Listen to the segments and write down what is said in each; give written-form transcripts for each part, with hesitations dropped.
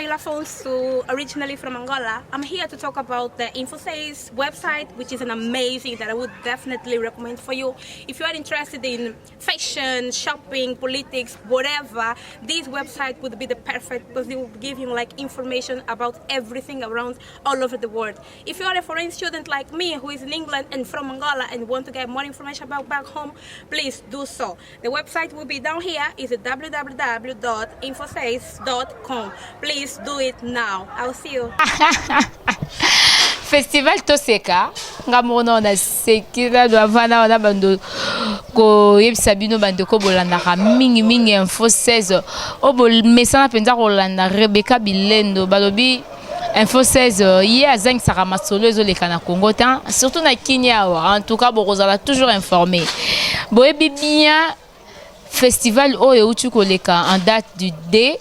Camila Afonso, originally from Angola. I'm here to talk about the InfoSays website, which is an amazing that I would definitely recommend for you. If you are interested in fashion, shopping, politics, whatever, this website would be the perfect because it will give you like information about everything around all over the world. If you are a foreign student like me who is in England and from Angola and want to get more information about back home, please do so. The website will be down here. Is www.infosays.com. Please do it now. I'll see you. Festival Toseka ngamono na sekira do avana na bando ko yebisabino bando ko bolanda ka mingi InfoSays obol mesana penza rolanda Rebecca Bilendo balobi InfoSays hier azang saka masolo ezoleka na Congo tan surtout na Kenya en tout cas bokozala toujours informé boyebi bien festival oyo utu koleka en date du 2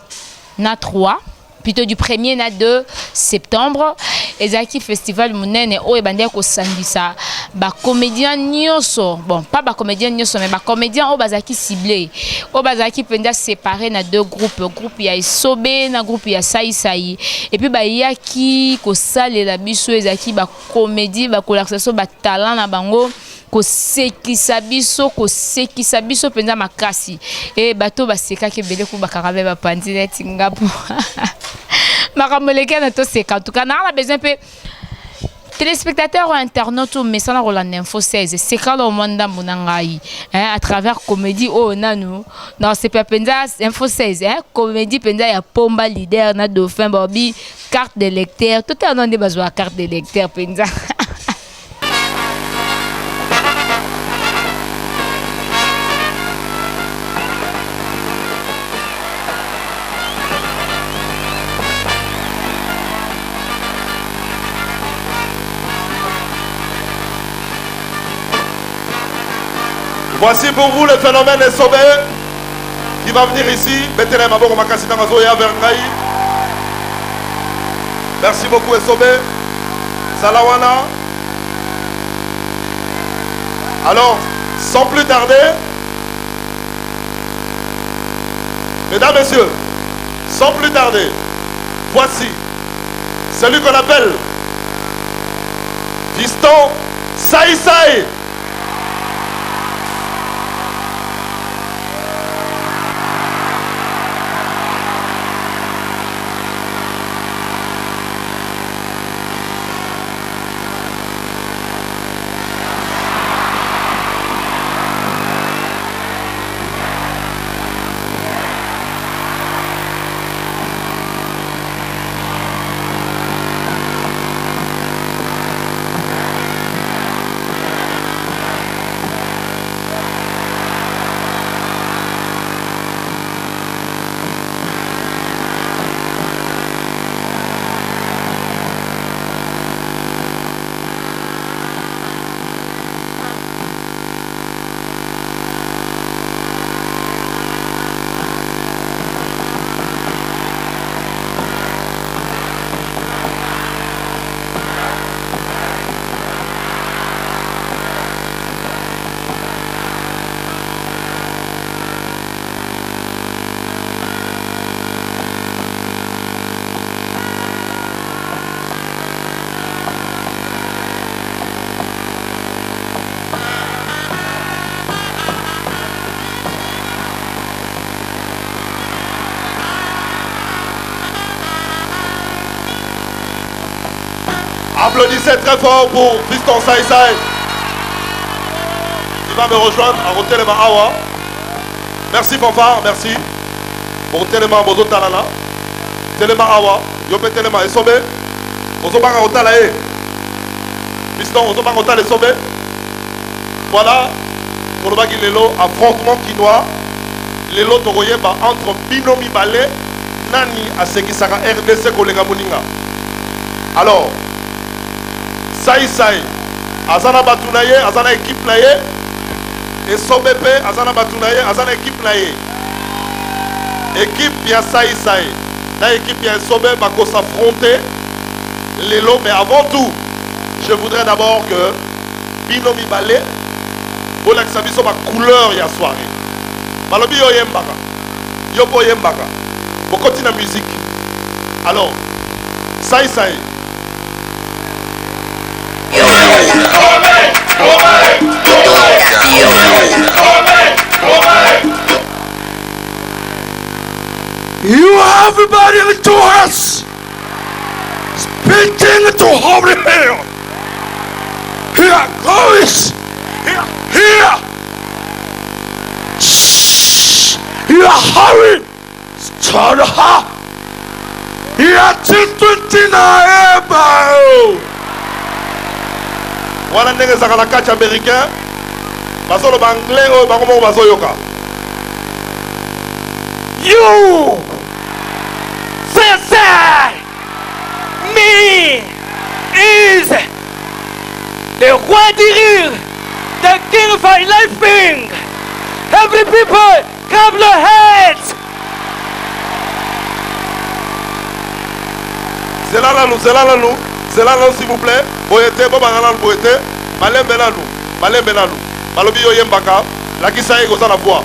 na 3 plutôt du 1er na 2 septembre ezaki festival munene oyo bandeko kosambisa ba comédien nyonso bon pas ba comédien nyonso mais ba comédien oyo bazaki ciblé oyo bazaki penda séparé na 2 groupe ya Isobe na groupe ya Sai et puis ba yaki kosalela biso ezaki ba comédie ba relaxation ba talent na bango kosekisa biso penza makasi et bato basekaki bele ku bakarabe ba pandinette ngapo makamoleka na to seka en tout cas na besoin peu téléspectateurs ou internautes ou messana Roland InfoSays c'est quand au monde monangai à travers comédie oh nanu non c'est pas penza InfoSays comédie penza ya pomba leader na dauphin Bobby carte de lecteur tout un nom de besoin carte de lecteur penza. Voici pour vous le phénomène Esobe qui va venir ici. Merci beaucoup Esobe. Salawana. Alors, sans plus tarder, mesdames, messieurs, sans plus tarder, voici celui qu'on appelle Fiston Sai. Applaudissez très fort pour Fiston Sai. Il va me rejoindre à Rotelema Awa. Merci Fanfare, merci. Pour Telema Bozo Talala. Telema Awa. Yopé Telema Esobe. Ozobanga Otalae. Fiston Ozobanga Otale Esobe. Voilà. Pour le bagui Lelo, affrontement quinois. Lelo Toroyeba entre Binomi Balé. Nani Asekisaka RDC Kolega Moninga. Alors. Sai azana batunaye azana équipe naye et Sobepe azana batunaye azana équipe naye équipe ya Sai na équipe ya Sobe bako s'affronter lelo mais avant tout je voudrais d'abord que Binomi Balé pour l'exabiso ma couleur ya soirée balobi yo yembaka yo po yembaka bokoti na musique Alors, Sai Sai. You everybody to us, speaking to holy hell. Here goes. Here. Shh. Here hurry. Start ha. Here T29 bao. Wana ndenge zaka na catch américain. Basolo banglais o bakomo bazoyoka. You. Sensei. Me is the roi du rire, the king of my life being. Every people, clap your heads. C'est là s'il vous plaît. Boyete, bobangala boyete. Malembe nanu. Malobi yo yembaka. La kisa ego za na voix.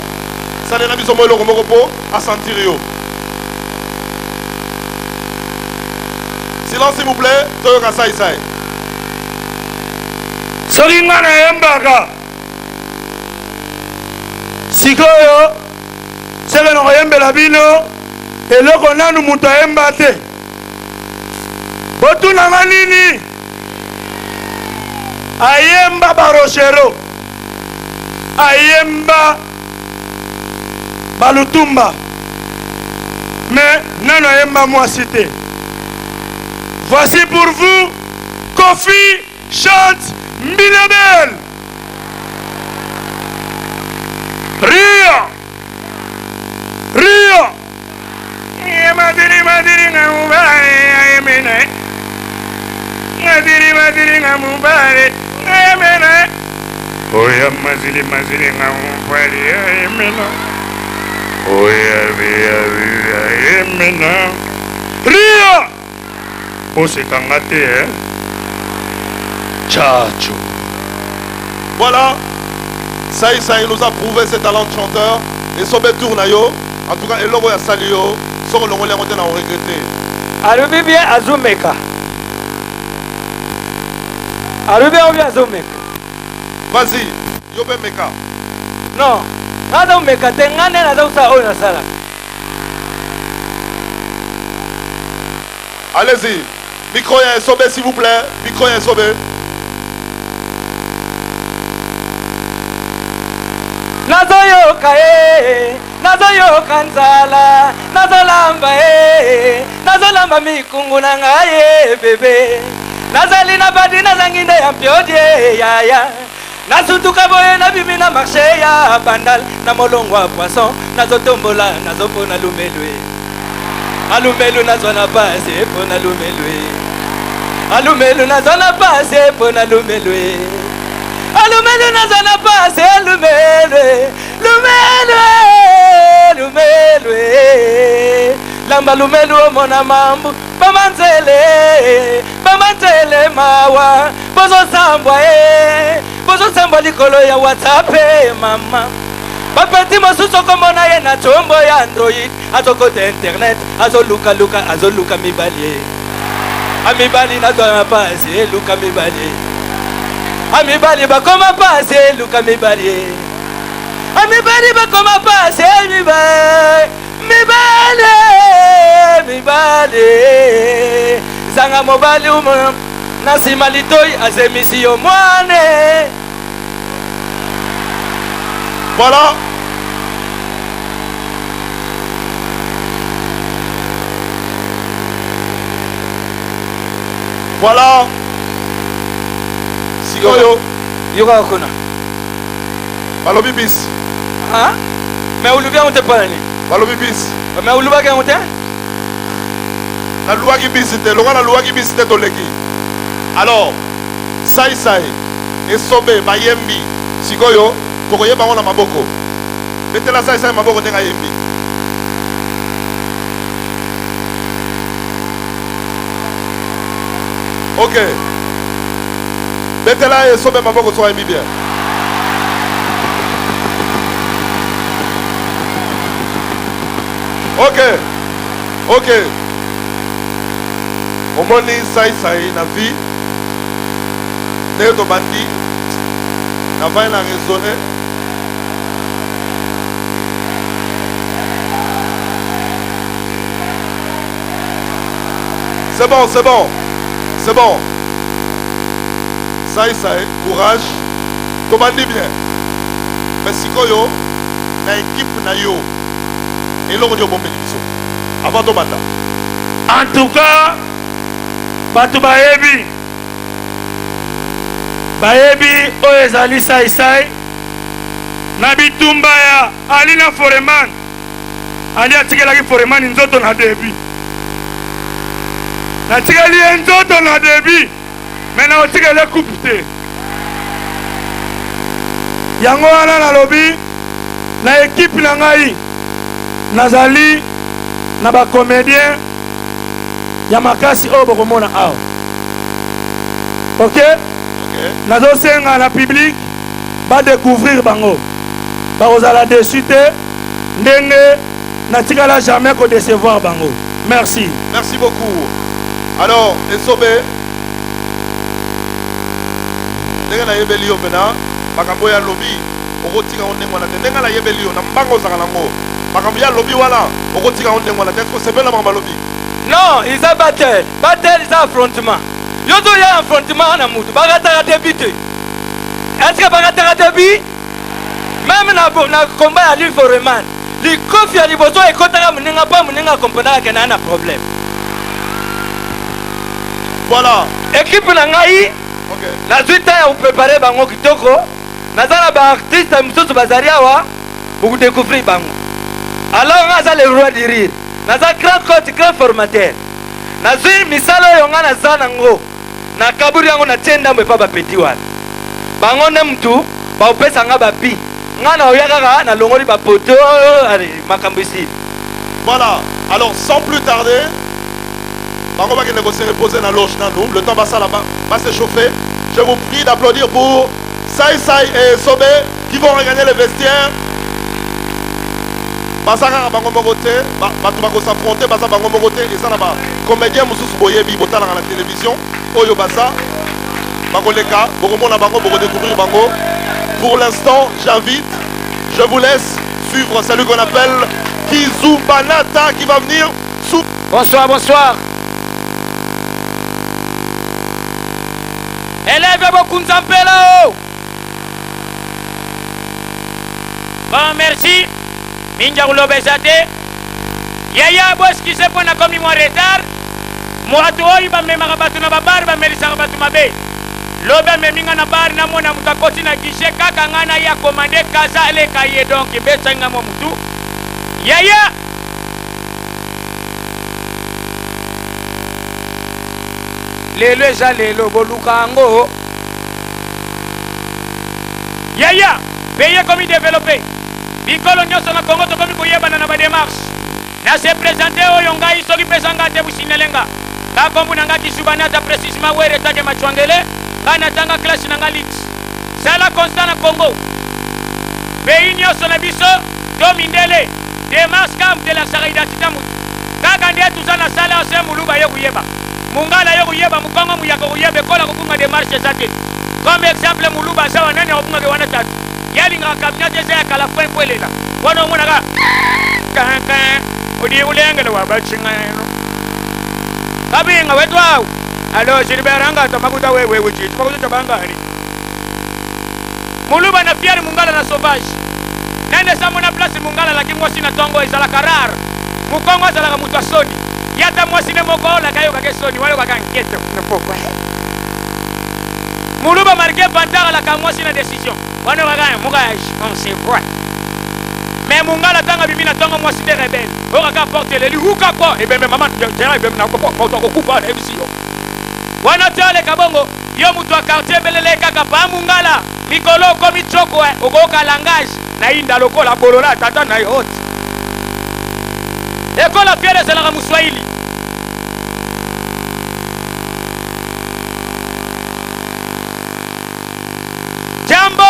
Ça les nabi somo eloko moko po a sentir yo. Silence s'il vous plaît. Toyoka Sai Sai. Soringa na yembaka. Sikoyo. Sele no yembela bino. Eloko nanu muto yemba te. Botuna manini. Ayemba barochero. Ayemba balutumba. Mais non ayemba moi cité. Voici pour vous Kofi chante Minabel. Ria. Madiri ngamubare amene. Madiri ngamubare amene. Oya mazili ngamubare amene. Oya via amene. Ria. Osekangate Chacho. Voilà. Sai Sai nous a prouvé ses talents de chanteur. Et son bel tournayo. En tout cas, et l'homme a salué. Sans le monde a regretté. Arubi bien Azumeka. Arubi bien Azumeka. Vas-y. Yobe Meka. Non. Nada Meka. Tengane nada usa ona sala. Allez-y. Micro ya Sobe s'il vous plaît. Micro ya Sobe. Nazoyoka nzala, nazolamba mikungu na ngaye bebe. Nazali na badi nazanginde ya mpiodie yaya. Nasutuka boye na bimi na marché ya bandal na molongo wa poisson. Nazotombola nazopona lumelwe. Alumelu nazona pase pona lumelwe. Alumelu nazona pase pona lumelwe. Alumelu nazona pase lumelwe. Lumelwe. Lamba lumelu mona mambu. Bamanzele mawa. Bozo sambwa likolo ya WhatsApp mama. Bapeti mosuso komona ye na chombo ya Android. Azokote internet. Azoluka mibali. Amibali na doa pase luka mibali. Amibali bakoma pase luka mibali. Amibali bakoma pase mibali. Zanga mobali umo nasima litoi azemisi yo mwane. Voilà. Voilà. Sikoyo. Yoka kuna. Balobi bis. Ah? Mais ulubia on te parle. Balobi bis. Mais uluba ke on te? La loi qui bisite, la loi qui bisite toleki. Alors, Sai Sai, Esobe, Bayembi, Sikoyo, Kokoye Bango na Maboko. Mettez la Sai Sai Maboko tenga Yembi. Ok. Mettez la Esobe Maboko soit Yembi bien. Ok. Ok. omoni sai na vie neto bandi na vai na raisonner c'est bon sai courage to bandi bien mais sikoyo na équipe na yo eloko ndio bombeli biso avant to banda. En tout cas, bato bayebi oyo ezali sai na bitumba ya ali na foreman ali atikelaki foreman nzoto na debi natikeli ye nzoto na debi me na otikele coupe te yango wana nalobi na ekipe na ngai nazali na bacomédien ya makasi oyo bokomona awa ok nazosenga na public badécouvrir bango bakozala dessus te ndenge natikala jamais kodecevoir bango. Merci beaucoup. Alors Esobe ndenge na yebeli yo pena makambo ya lobi okotika ondenge wana te ndenge na yebeli yo na mbango ozala nango makambo ya lobi wana okotika ondenge wana te sepela makambo ya lobi. Non, ils ont battu. Battu, ils ont affrontement. Yo do ya affrontement na mutu. Bagatara débité. Est-ce que bagatara débit? Même na combat à lui foreman. Li kofi ali bozo e kotara muninga pa muninga comprendre que na problème. Voilà. Équipe na ngai. OK. Na zuita ya préparer bango kitoko. Nazala ba artiste mususu bazaria wa pour découvrir bango. Alors on a le roi de rire. Naza grand coach, grand formateur. Nazui misalo yonga na zanango. Na kaburi yango na tenda mwe pa bapeti wana. Bango ne mtu ba upesa nga babi. Nga na oyaka na longoli ba poto allez makambo ici. Voilà. Alors sans plus tarder, bango ba kende ko se reposer na loge na nous. Le temps va ça là-bas, va se chauffer. Je vous prie d'applaudir pour Sai et Sobe qui vont regagner le vestiaire. Basaka bango mogote batu bako s'affronter basa bango mogote et ça là-bas comédien mususu boyebi botala na télévision oyo basa bango leka bokomona bango boko découvrir bango. Pour l'instant j'invite, je vous laisse suivre celui qu'on appelle Kizu Banata qui va venir sous. Bonsoir. Élève beaucoup nzampela. Bon, merci. Minja ulobezate. Yaya boss qui se pona comme moi retard. Moi to oyi ba memaka batu na babar ba melisa batu mabe. Lobe meminga na bar na mona mutakoti na gishe kaka ngana ya komande kaza le kaye donc betsa ngamo mutu. Yaya lelo eza lelo boluka ngo. Yaya payer comme développer. Bikolo nyoso na Congo to komi koyebana na ba démarche. Na se présenter oyo ngai soki pesanga te businelenga. Ka kombu nanga kisubana ta précisément were take machwangele. Kana tanga classe nanga lit. Sala constant na Congo. Pays nyoso na biso domindele. Démarche kam de la sara identité mutu. Kaka ndiye tuzana sala ose muluba yo kuyeba. Mungala yo kuyeba mukongo muyako kuyebe kola kukunga démarche zate. Comme exemple muluba sawa nene okunga ke wana tatu. Yali nga kabinete ya kala fwe pwelela wana muna ka kanka udi ulengele wa bachinga no kabinga wetu au alo shiriberanga tamakuta wewe uchi tumakuta tabanga ni muluba na fiari mungala na sauvage nende samona place mungala lakini mwasi na tongo izala karar mukongo azala mutu asoni yata mwasi ne moko la kayo kake soni wale kakanketo na pokwa muluba marqué pantara la kamwasi na décision wana wakaya mugage on sait quoi mais mungala tanga bimina tongo mwasi de rebelle okaka porter le huka quoi et ben maman tera ben na ko kufa na ebisiyo wana tole kabongo yo mutu quartier belele kaka pa mungala mikolo ko michoko okoka langage na inda lokola bolola tata na yote ekola fiere zela muswahili jambo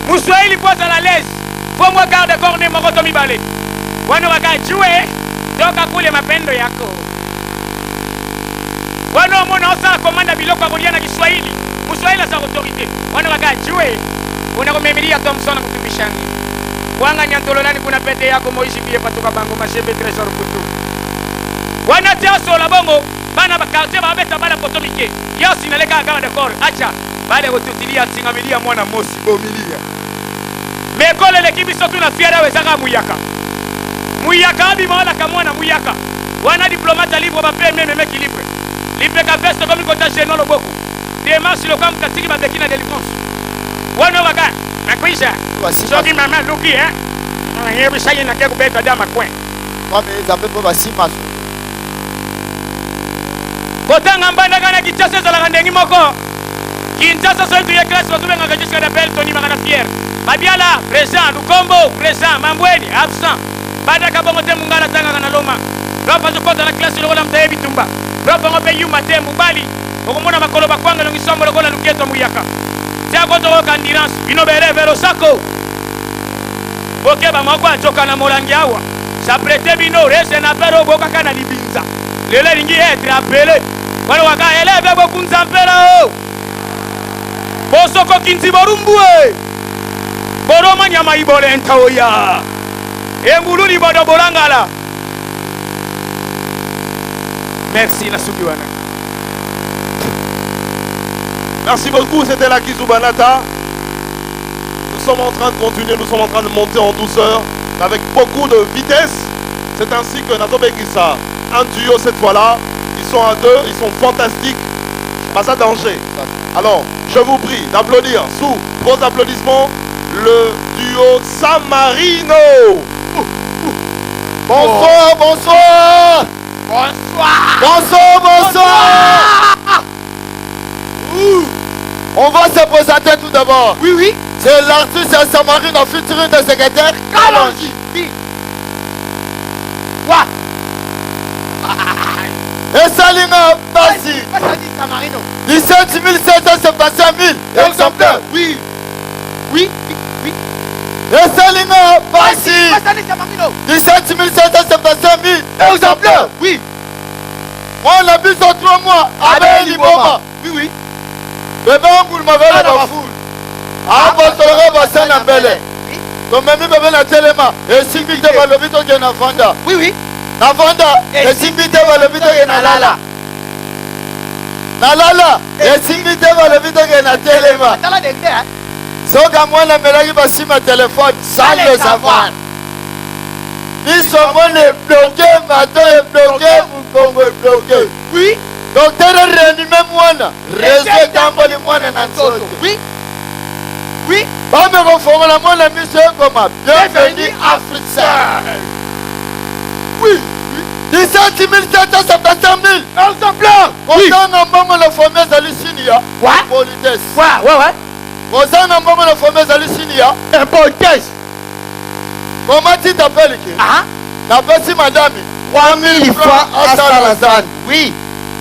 muswahili poza la l'aise faut moi garde corne moko to mibale wana waka jouer toka kule mapendo yako. Wana mwana osala komanda biloko akolia na Kiswahili. Muswahili sa autorité. Wana wakajue. Unakomemilia to msona kutubishani. Wanga nyantololani kuna pete yako Moishi bie patoka bango mashebe tresor kutu. Wana teaso la bongo bana bakarte babeta bana potomike. Yosi naleka agama d'accord. Acha bale kututilia tsingamilia mwana mosi bomilia. Mekole lekibi sotu na fiera wezaka muyaka. Muyaka abi mawala kamwana muyaka. Wana diplomate libre ba PM meme libre. Libre ka veste comme kota geno lo boku. Démarche le comme katiki ba bekina délivrance. Wana waga nakwisha. Soki mama luki Hebu sayi na keko beta dama kwen. Wame zape po basima. Kotanga mbanda kana kitasa za la ndengi moko. Kinshasa so tu ya classe watu benga jusqu'à l'appel Tony Magana Pierre. Babiala présent, Lukombo présent, Mambweni absent. Bada kabongo te mungala tanga kana loma. Ropa zo kota la classe lokola mtaye bitumba. Ropa ngope yuma te mubali. Okomona makolo bakwanga longi sombo lokola luketo muyaka. Tia koto ko kandirance, bino bere vero sako. Boke ba moko ajoka na molangi awa. S'apprêter bino rese na pero boka kana libinza. Lele lingi être appelé. Wale waka elebe bokunza mpela o. Bosoko kinti borumbue. Boroma nyama ibole ntaoya. Enguluni bodo bolangala. Merci la sukiwana. Merci beaucoup, c'était la Kizubanata. Nous sommes en train de continuer, nous sommes en train de monter en douceur, avec beaucoup de vitesse. C'est ainsi que Nato Bengissa, un duo cette fois-là, ils sont à deux, ils sont fantastiques. Pas à danger. Alors, je vous prie d'applaudir sous gros applaudissements le duo Samarino. Bonsoir, bonsoir. Bonsoir. Bonsoir, bonsoir. On va se présenter tout d'abord. Oui, oui. C'est l'artiste Samarino, futur de secrétaire Kalonji. Quoi? Et Salina Bassi. Samarino. 17 775 000 exemplaires. Oui. Oui. Oui. Et Salina Bassi. Samarino. 17 775 000 exemplaires. Oui. On a vu sur 3 mois. Avec Liboma. Oui, oui. Bébé Angoul m'avait la foule. Avant Bassan en Belé. Comme même bébé na Téléma. Et si vite va le vite au Navanda. Oui, oui. Navanda. Et si vite va le vite au Nalala. Nalala. Et si vite va le vite au Téléma. Soka moi la mélanie va sur ma téléphone sans le savoir. Ils sont bloqués, maintenant est bloqué, vous pouvez bloquer. Oui. Donc, tu es réanimé moi. Restez dans le monde en sorte. Oui. Oui. Pas me conformer la moi la mission comme bienvenue Afrique. Oui. 17 775 000 exemplaires. Oui. On a un moment la fameuse Alicinia. Quoi? Politesse. Ouais. On a un moment la fameuse Alicinia. Politesse. Comment tu t'appelles? Ah. T'appelles si madame. 3000 francs à Salazan. Oui.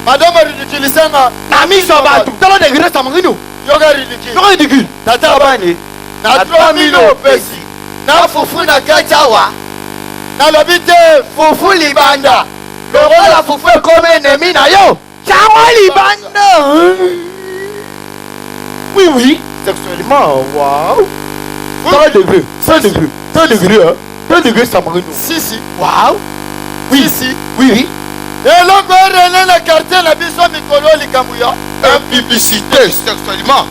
Madame a ridiculisé na. Nami Sabatu. T'as le degré Samarino. Yoga ridicule. Yoga ridicule. Tata Bani. Na 3000 au pesi. Na fufu na kachawa. Na lobite fufu libanda. Lokola fufu comme ennemi na yo. Chawa libanda. Oui, oui. Sexuellement, waouh. 100 degrés. 100 degrés. 100 degrés, hein. 100 degrés Samarino. Si. Waouh. Oui. Si. Oui. Et là, on a quartier la biso mikolo likamouya. Un publicité sexuellement.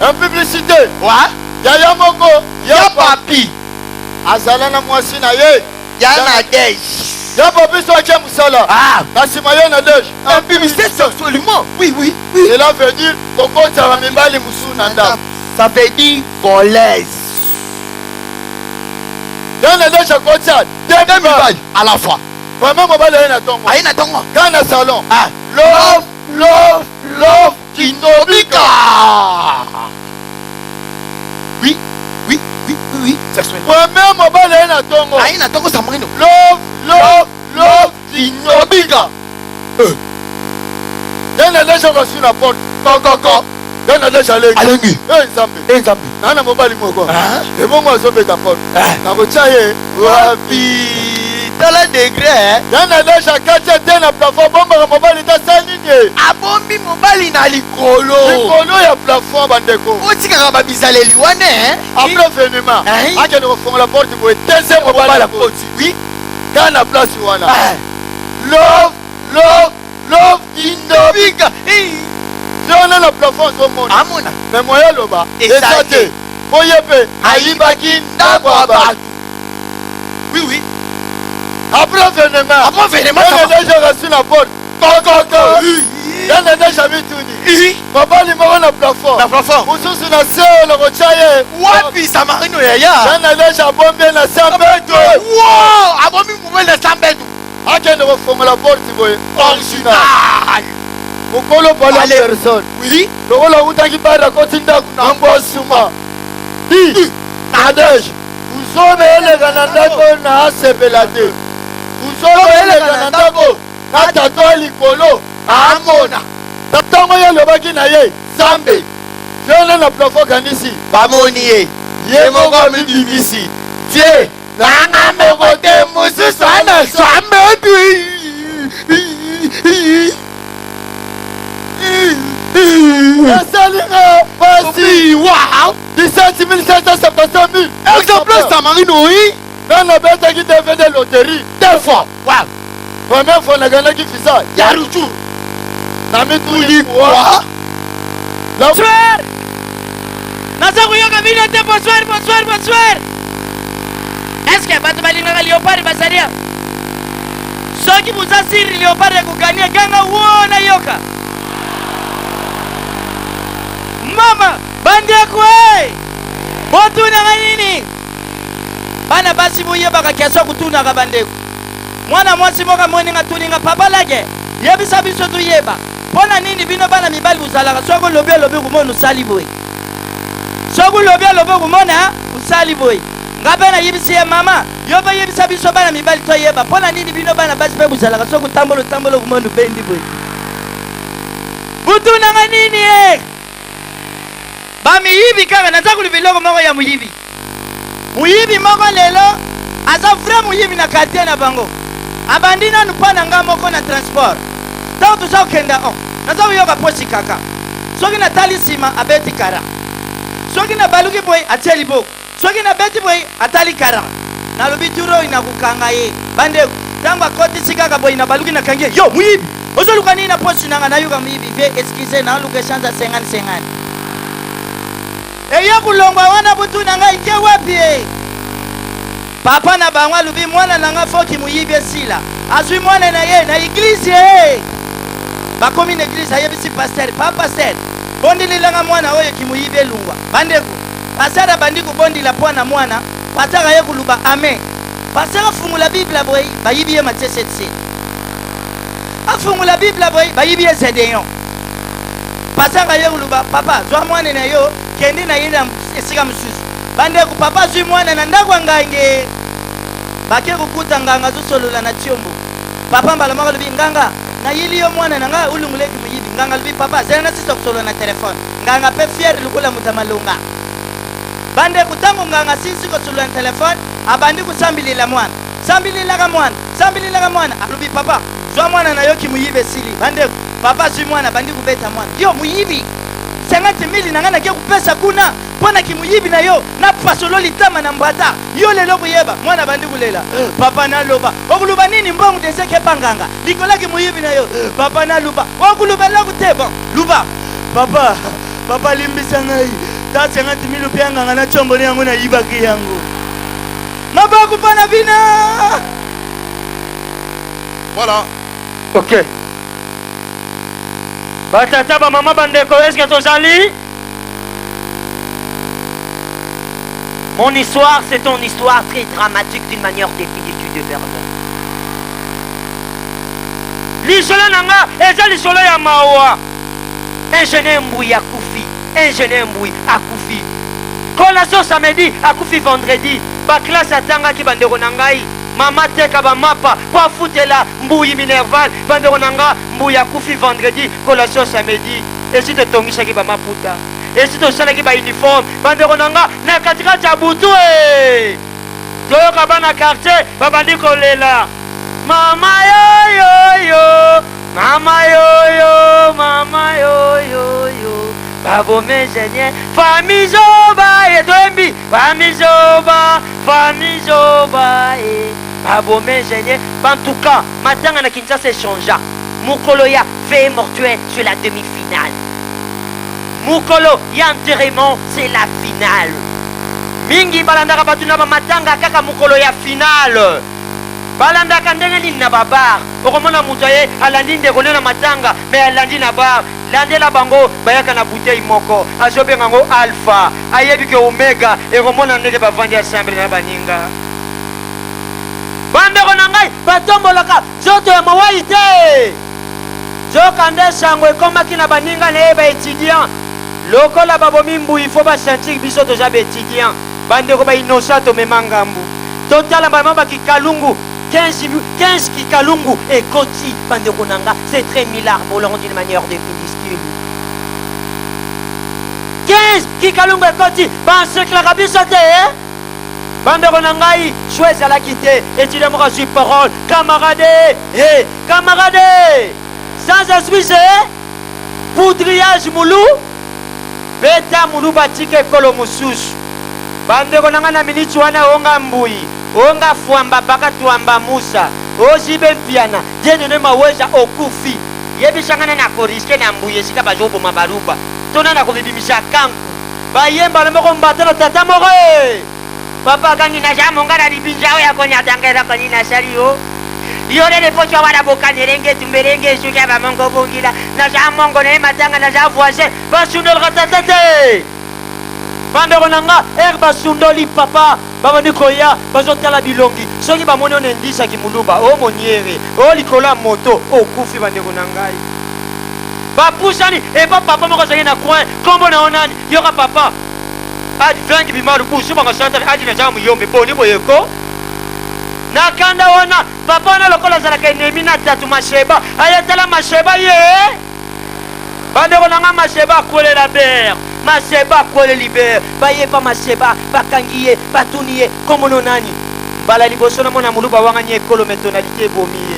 Un publicité. Ouais. Yaya moko. Ya papi. Azala na mwasi na ye. Ya na dej. Ya papi so ache musala. Ah. Nasima yo na dej. Un publicité sexuellement. Oui. Cela veut dire koko tara mimbali musu na ndam. Ça veut dire volaise. Dans le dej akotia. Demi à la fois. Vraiment mobile na tongo. Aïe na tongo. Dans le salon. Ah. Love Kinobika. Oui. Sexuellement. Vraiment mobile na tongo. Aïe na tongo Samarino. Love Kinobika. Dans le dej akotia na porte. Koko. Dans le dej Alengi. Nzambe. Nana mobile moko. Et bon moi zo beta porte. Na kotia ye. Wapi tala degré yana déjà kati te na plafond bombaka mobali tasali nde abombi mobali na likolo ya plafond bandeko otikaka babizaleli wana après événement akende kofongola porte boye deuxième mobali akoti oui kana place wana love indobika zona na plafond zomona amona mais moya loba eza te oye mpe ayibaki ndako ya bato oui après événement on a déjà reçu la porte on a déjà mis tout mobali moko na plafond mosusu na se lokotia ye wapi samarino yaya on a déjà bombi na 100 mètres abombi mobali na 100 mètres akende kofongola porte boye original mokolo pala personne lokola utaki bada koti ndako na mbosuma nadege uzobe eleka na ndako na asepela te uzobe eleka na ndako na tato likolo amona ntango ye alobaki na ye zambe yone na plafond kanisi bamoni ye moko amibimisi tie nanga moko te mosusu ana zambe esalinga pasi 17 700 exemple samarino oui nana betaki devene loterie 2 fois première fois naganaki fisa ya rutu na mituli kwa bonsoir naza kuyoka vino te bonsoir est-ce que bato balingaka leopard basalia soki buza siri leopard ekugania ganga wona yoka mama bandeko botunaka nini bana basi boyebaka kiaso kutunaka bandeko mwana mwasi moka moninga tuninga papa lage yebisa biso tuyeba mpona nini bino bana mibali bozalaka soki olobi komona osali boye soki olobi komona osali boye nga mpe nayebisi ye mama yo mpe yebisa biso bana mibali toyeba mpona nini bino bana basi mpe bozalaka soki otambola komona obendi boye butunaka nini bamiyibi kaka naza kuluba eloko moko ya muyibi moko lelo aza vrai muyibi na quartier na bango abandi nanu mpa na nga moko na transport ntango toza kokenda naza koyoka posi kaka soki natali nsima abeti kara soki nabaluki boye atie liboko soki nabeti boye atali kara nalobi turo oyo nakokanga ye bandeko ntango akotisi kaka boye nabaluki nakangi ye yo muyibi ozoluka nini na posi nanga nayoka muyibi ve eskize naluka echange 50-50 eya kulongwa wana butu na ngai ke wapi papa na bango alubi mwana na nga foki muyibi esila azwi mwana na ye na eglise bakomi na eglise ayebisi paster pa paster bondililanga mwana oyo kimuyibi elungwa bandeko paster abandi kobondila mpo na mwana paster aye kuluba amen paster afungula biblia boye bayibi ye Matthieu 7 afungula biblia boye bayibi ye Gédéon paster aye kuluba papa zwa mwana na yo kendi na yenda esika mususu bandeko papa zwi mwana na ndako ngange bake kukuta nganga zosolola na tiombo papa mbala mako lubi nganga na yili yo mwana na nga ulunguleki muyibi nganga lubi papa zena sisa kusolola na telefone nganga pe fier lukula mutamalunga bandeko tango nganga sisi kusolola na telefone abandi kusambilila mwana sambilila mwana alubi papa zwa mwana na yo kimuyibi esili bandeko papa zwi mwana bandi kubeta mwana yo muyibi 50,000 na ngana ke kupesa kuna pona kimuyibi na yo na pasolo litama na mbata yo lelo kuyeba mwana bandi kulela papa na loba okuluba nini mbongo deseke panganga likola kimuyibi na yo papa na luba okuluba la kuteba luba papa limbisa ngai ta 50,000 pianga na chombo yangu na yibaki yangu mabaku pana vina voilà ok batata ba mama bandeko est-ce que tozali mon histoire c'est ton histoire très dramatique d'une manière définitive de Bernard lisolo nanga eza lisolo ya mawa ingénieur Mbouy akufi ingénieur Mbouy akufi collation samedi akufi vendredi ba classe atangaki bandeko na ngai mama teka ba mapa kwa futela Mbouy Minerval bandeko na nga Mbouy akufi vendredi collation samedi et si te tongisaki ba maputa et si to salaki ba uniforme bandeko na nga na katikati ya butu toyoka bana quartier babandi kolela mama yoyoyo mama yoyo mama yoyoyo babome genye famille zoba etombi famille zoba e babome genye. En tout cas matanga na Kinshasa échangea mukolo ya fait mortuaire sur la demi-finale, mukolo ya enterrement c'est la finale. Mingi balandaka batuna ba matanga kaka mukolo ya finale balandaka ndenge nini na babar okomona mutu aye alandi ndeko na matanga me alandi na bar landela bango bayaka na bouteille moko azobenga yango alpha ayebi ke omega ekomona ndenge bavandi ensemble na baninga bandeko na ngai batombolaka nzoto ya mawai te zoka nde sango ekomaki na baninga na ye baétudiant lokola babomi mbui fo basentir biso toza baétudiant bandeko bainosa tomema ngambu totala bama bakikalungu 15 kikalungu ekoti bandeko na nga c'est très millard bolongo d'une manière définitive 15 kikalungu ekoti banseklaka biso te bandeko na ngai choix ezalaki te étudiant moko azwi parole camarade camarade sans esprit poudriage mulu beta mulu batika ekolo mosusu bandeko na ngai na miniti wana onga mbui onga fuamba baka tuamba musa ozibe mpiana dienene maweza okufi yebisangana na koriske na mbui esika bazoboma baluba tona na kobibimisa kanku bayemba na moko mbatana tata moko papa kangi na jamonga na libinjao ya konya tangera kani na salio yole le pocho wala bokanelenge tumberenge suka ba mongo bongila na jamongo ne matanga na javoise basundol ratatete bandeko na nga basundoli papa babandi koya bazotala bilongi soki bamoni ono endisaki muluba omoniere olikola moto okufi bandeko na ngai bapusani epa papa moko azali na coin kombo na onani yoka papa adi vengi bimaru busu banga santare adi na jamu yombe boni boyeko na kanda wana papa wana lokola azalaka enemi na tatu masheba ayetala masheba ye bandeko na nga masheba akolela bere maseba kole libere bayeba maseba bakangi ye batuni ye komono nani bala liboso na mona muluba wangani ekolo mais tonalité ebomi ye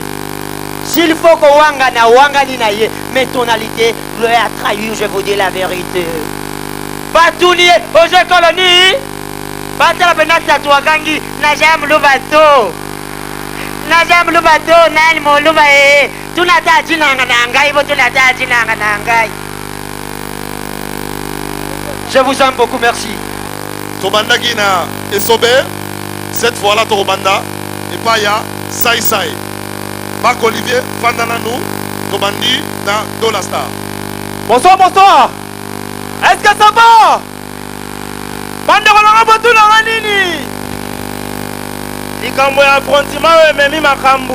s'il faut kowanga na wangani na ye mais tonalité le a trahi, je vous dis la vérité batuni ye ozo ekolo ni batala pena tatu wakangi na jam luba to na jam luba to nani mo luba e tunata jinanga na ngai bo tunata jinanga na ngai. Je vous aime beaucoup, merci. Tobanda Gina et Sober, cette fois-là Tobanda et Paya, Sai Sai. Marc Olivier, Fandananou, Tobandi dans Dola Star. Bonsoir, bonsoir. Est-ce que ça va? Bandekolanga botulanga nini? Likambo ya affrontement ememi makambu.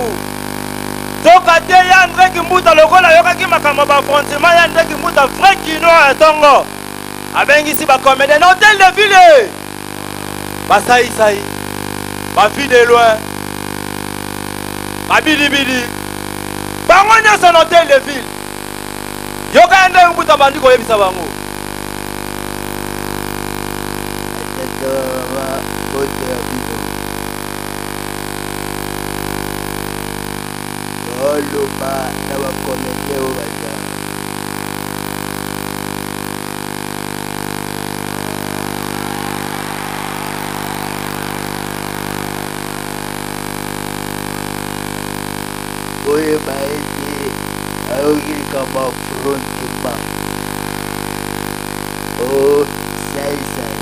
Toka te ya André Kimbuta lokola yokaki makambo ba affrontement ya André Kimbuta vrai kinoa ya tongo. Abengisi ba comédien na hôtel de ville. Ba sai sai. Ba fille de loin. Ba bili bili. Bango nyonso na hôtel de ville. Yoka ende mbuta bandi koyebisa bango. Oluba na ba comédien o baja. Oye maiti ayogi kama frontima. Oh sai sai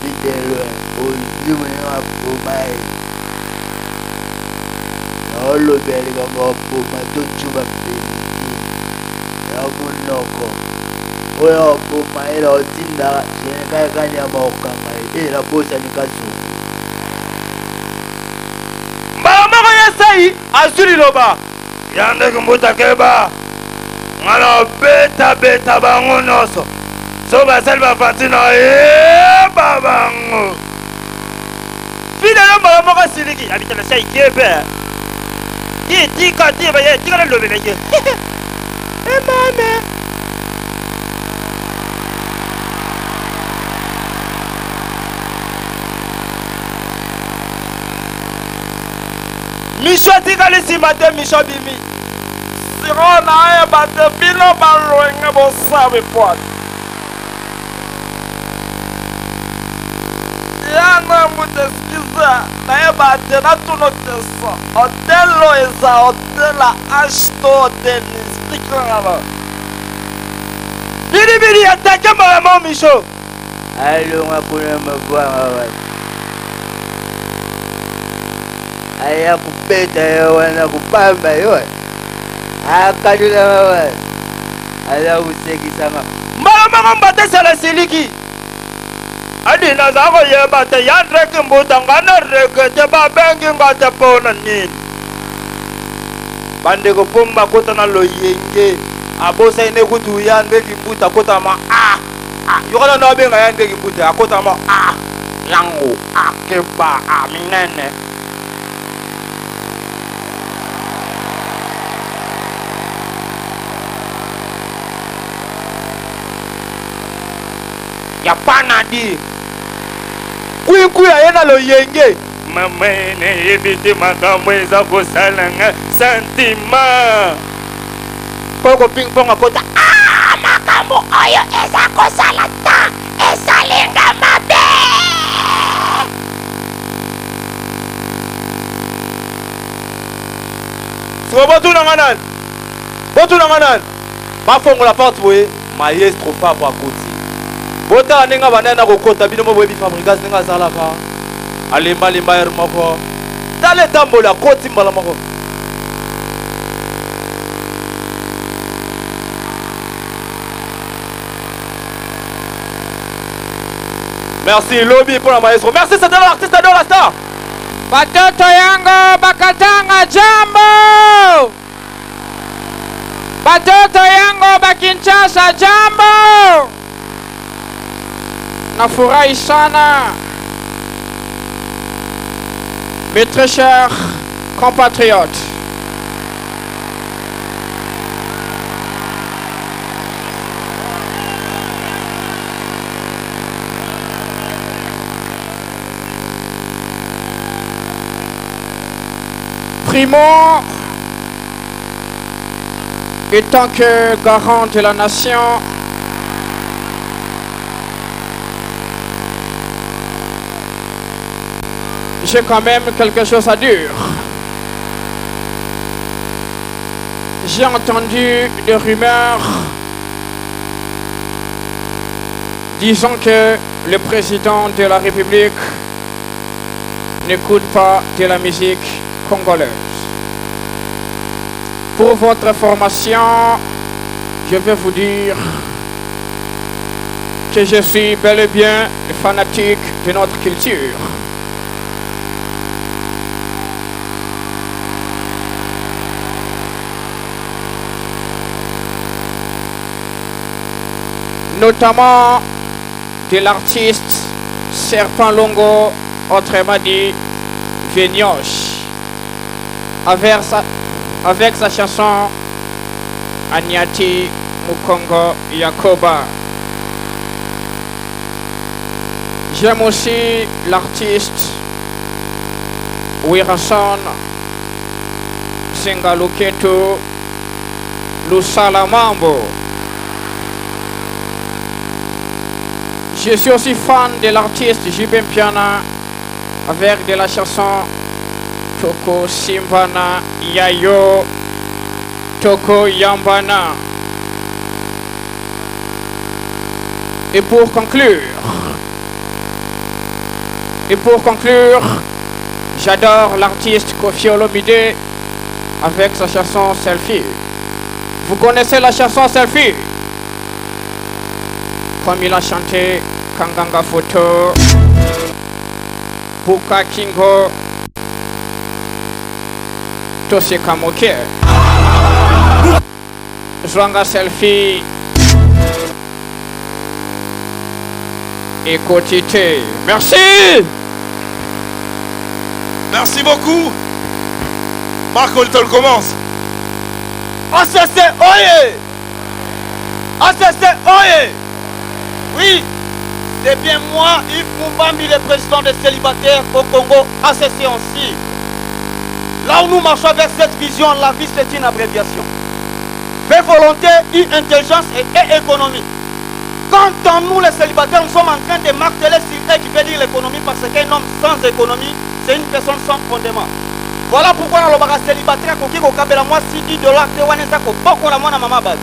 bidelo ozimu na pomai. Olo beli kama poma tuchuba mbili. Ya munoko. Oya poma ila otinda sheneka kanya maokanga ila bosa nikazu. Mama yesai azuri loba yande kumbuta keba ngala beta beta bango noso so basali bafantina babango fide lo mama siliki abitana sai kebe tika tiba ye tika lo bele ye mama Micho tika lisima te Micho bimi. Siro na bate bino balwenga bo sabe pot. Yana mute skiza na bate na tuno teso. Hotello esa hotela ashto tenis tikala. Biri atake mama Micho. Allo ngakuna mabwa. Aya kupeta wana kupamba yo. Akadula mawa. Ala usekisa ma. Mama mbate sala siliki. Adina zako yeba te yandreke mbuta ngana reke te babengi ngate pona nini. Bande ko pomba kota na lo yenge. Abosa ine kutu yandreke mbuta kota ma yokana na benga yandreke mbuta kota ma yango akeba minene. Yapana di kuya yena lo yenge mamene ebite makamweza kosalanga santima poko ping pong akota makambo oyo eza kosala ta esalinga mabe so botu nanganan bafongo la porte boye maestro papa akoti bota ninga banana kokota bino mo webi fabrikas ninga sala fa alemba lemba moko dale tambola koti mbala moko. Merci lobby pour la maestro. Merci c'est l'artiste de la star. Batoto yango bakatanga jambo. Batoto yango bakinchasa jambo. Nafurahi sana, mes très chers compatriotes. Primo, étant que garant de la nation, j'ai quand même quelque chose à dire. J'ai entendu des rumeurs disant que le président de la République n'écoute pas de la musique congolaise. Pour votre information, je vais vous dire que je suis bel et bien fanatique de notre culture. Notamment de l'artiste Serpent Longo, autrement dit Vénioche, avec sa chanson Anyati Mukongo Yakoba. J'aime aussi l'artiste Wirason Sengaluketo Lusalamambo. Je suis aussi fan de l'artiste Jibem Piana avec de la chanson Toko Simbana Yayo Toko Yambana. Et pour conclure, j'adore l'artiste Koffi Olomide avec sa chanson Selfie. Vous connaissez la chanson Selfie? Comme il a chanté Kanganga Photo, Buka Kingo, Toseka Moke, Zwanga Selfie et Kotite. Merci! Merci beaucoup. Marco, le commence. ACC Oye! ACC Oye! Oui, c'est bien moi, Yves Mouvambi, le président des célibataires au Congo, ACC aussi. Là où nous marchons vers cette vision, la vie c'est une abréviation. Paix, volonté, intelligence et économie. Quand dans nous les célibataires, nous sommes en train de marteler sur qui veut dire l'économie, parce qu'un homme sans économie, c'est une personne sans fondement. Voilà pourquoi dans le célibataire, quand on a moi si $10, beaucoup la maman base.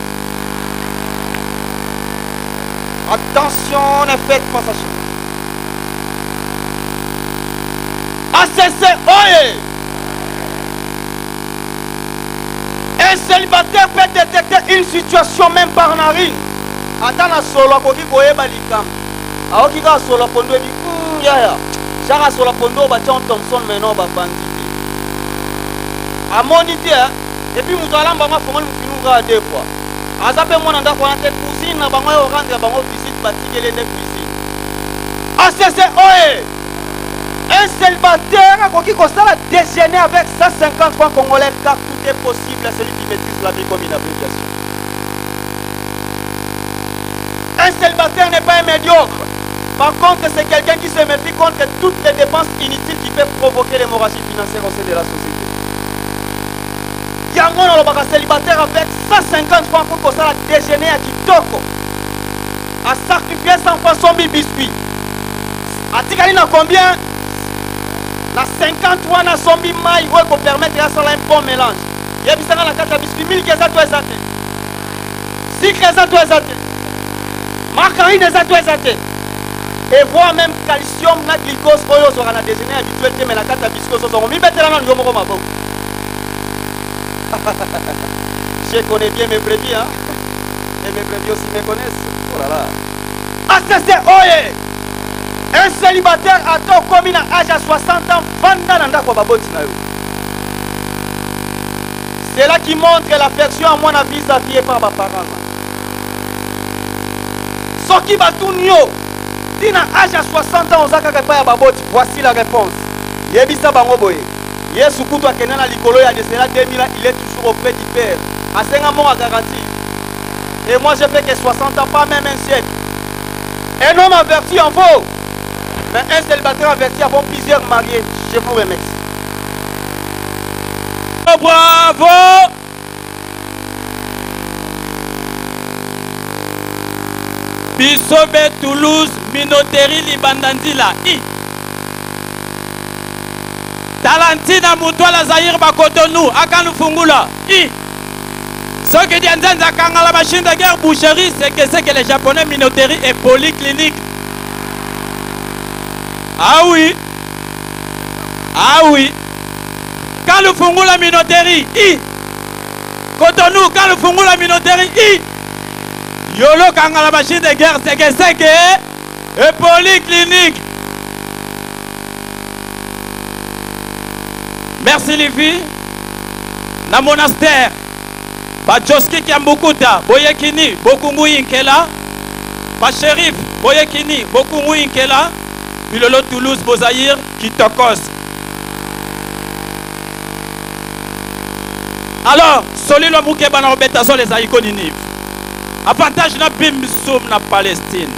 Attention, ne faites pas ça. ACC, oye! Un célibataire peut détecter une situation même par narine. Attends la solo koki koyeba likam. Aoki ka solo pondo bi ya. Chaka solo pondo ba John Thompson meno ba banditi. Amoni dia et puis mutala mbanga fongoli mfinu ga deux fois. Azape mwana ndako na te cousine na bango yo rendre bango visite batikele ne cuisine. ACC oye. Un célibataire qui constate déjeuner avec 150 francs congolais car tout est possible à celui qui maîtrise la vie comme une application. Un célibataire n'est pas un médiocre. Par contre, c'est quelqu'un qui se méfie contre toutes les dépenses inutiles qui peuvent provoquer l'hémorragie financière au sein de la société. Yangon le célibataire avec 150 francs pour constate déjeuner à Kitoko a sacrifié 100 francs son biscuit. A Tikali n'a combien? La 50 na sombi mai ouais pour permettre à cela un bon mélange. Il y a la carte à biscuit 1000 que ça toi ça. Si que ça toi ça. Margarine ça toi ça. Et voire même calcium na glucose oyo sur la déjeuner habituel mais la carte à biscuit so so mi mettre là dans yomoko mabo. Je connais bien mes brebis hein. Et mes brebis aussi me connaissent. Oh là là. Ah ça c'est oye. Un célibataire a tôt commis à âge à 60 ans, c'est là qui montre l'affection à mon avis vis-à-vis par mes parents. Ce qui va tout mieux, si à âge à 60 ans, voici la réponse. Yebisa Bangoboye. Yesu Koutou Kenana Likolo, il est toujours auprès du Père. À 5 ans, à garantie. Et moi, je fais que 60 ans, pas même un siècle. Un homme averti en faux. Mais un célibataire averti avant plusieurs mariés. Je vous remercie. Oh, bravo! Bisobe Toulouse, Minoteri Libandandila. Talantina Moutoila Zahir Bakotonou, Akanu Fungula. Ce qui dit à la machine de guerre boucherie, c'est que les Japonais Minoteri et polyclinique. Ah oui. Ah oui. Quand le fungu la minoterie, Cotonou, quand le fungu la minoterie, Yolo quand la machine de guerre, c'est que et polyclinique. Merci les filles. Na monastère. Bajoski Kiambukuta, Boyekini, Bokungu Inkela. Ba shérif, Boyekini, Bokungu Inkela. Pilolo Toulouse, Bozaïr, Kitokos. Alors, Soli le Mouké Banarobeta sont les Aïko Ninive. Avantage na Bim Soum na Palestine.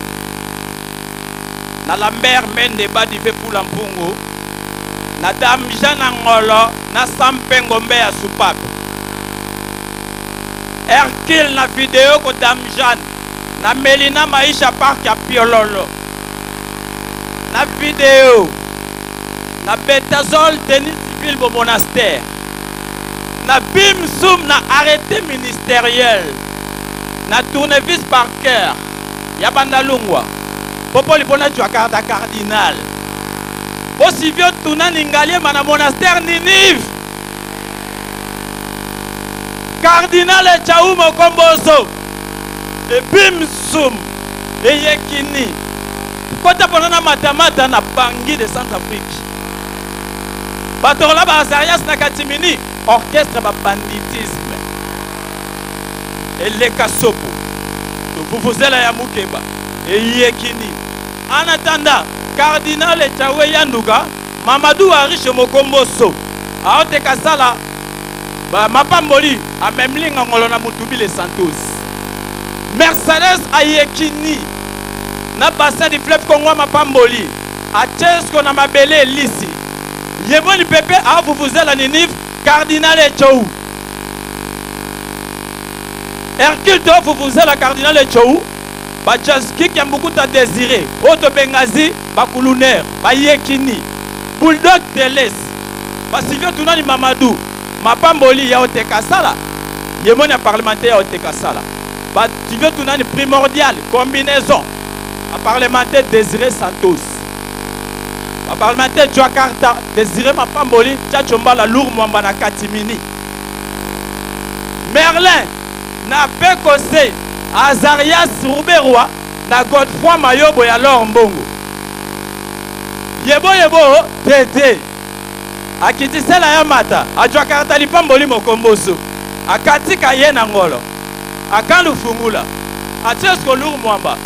Na la mer Mende Badive pour l'Ampungu. Na Damjan Angolo, na Sampengombe à Soupap. Hercule na vidéo ko Damjan. Na Melina Maïcha Park à Piololo. La vidéo, la Betazol tennis civil au monastère, la Bim Soum na arrêté ministériel, la tournevis par cœur, Yabanda Lungwa, Popoli Bona Tuakarda cardinal, aussi vieux Tuna Ningalie mana monastère Ninive, cardinal et Tchaoum Komboso, et Bim Soum, et Yekini. Quand on a matamata na Bangui de Centrafrique, Batorola Bazarias na Katimini, orchestre ba banditisme. Et les Kasopo, vous vous allez à Moukeba, et Yekini. En attendant, Cardinal et Tawe Yanduga, Mamadou Arish Mokomboso, a Ote Kasala, Mapamboli, a Memling Angolona Mutubi les Santos. Mercedes a Yekini. Na bassin du fleuve Congo Mapamboli, à Tchesko na Mabele Lissi. Yemoni Pepe a vous la Ninive, Cardinal Echou. Hercule to Fufuzela Cardinal Echou. Bajaski qui a beaucoup à désirer. Auto Bengazi, Bakuluner, Bayekini, Bulldog Teles, Basivio Tunani Mamadou, Mapamboli ya Otekasala, Yemoni parlementaire ya Otekasala, Basivio Tunani primordial, combinaison, à parlementaire Désiré Santos, à parlementaire Jakarta, Désiré Mapamboli, Tchachomba la lourd Mwambana Katimini, Merlin, Napé Kose, Azarias Rouberwa, na Godefroy Mayobo ya Lor Mbongo. Yebo Tete. Akitisela ya mata, Jakarta lipamboli mokomboso. Akatika yena ngolo. Akandu fungula. Achesko Lour Mwamba.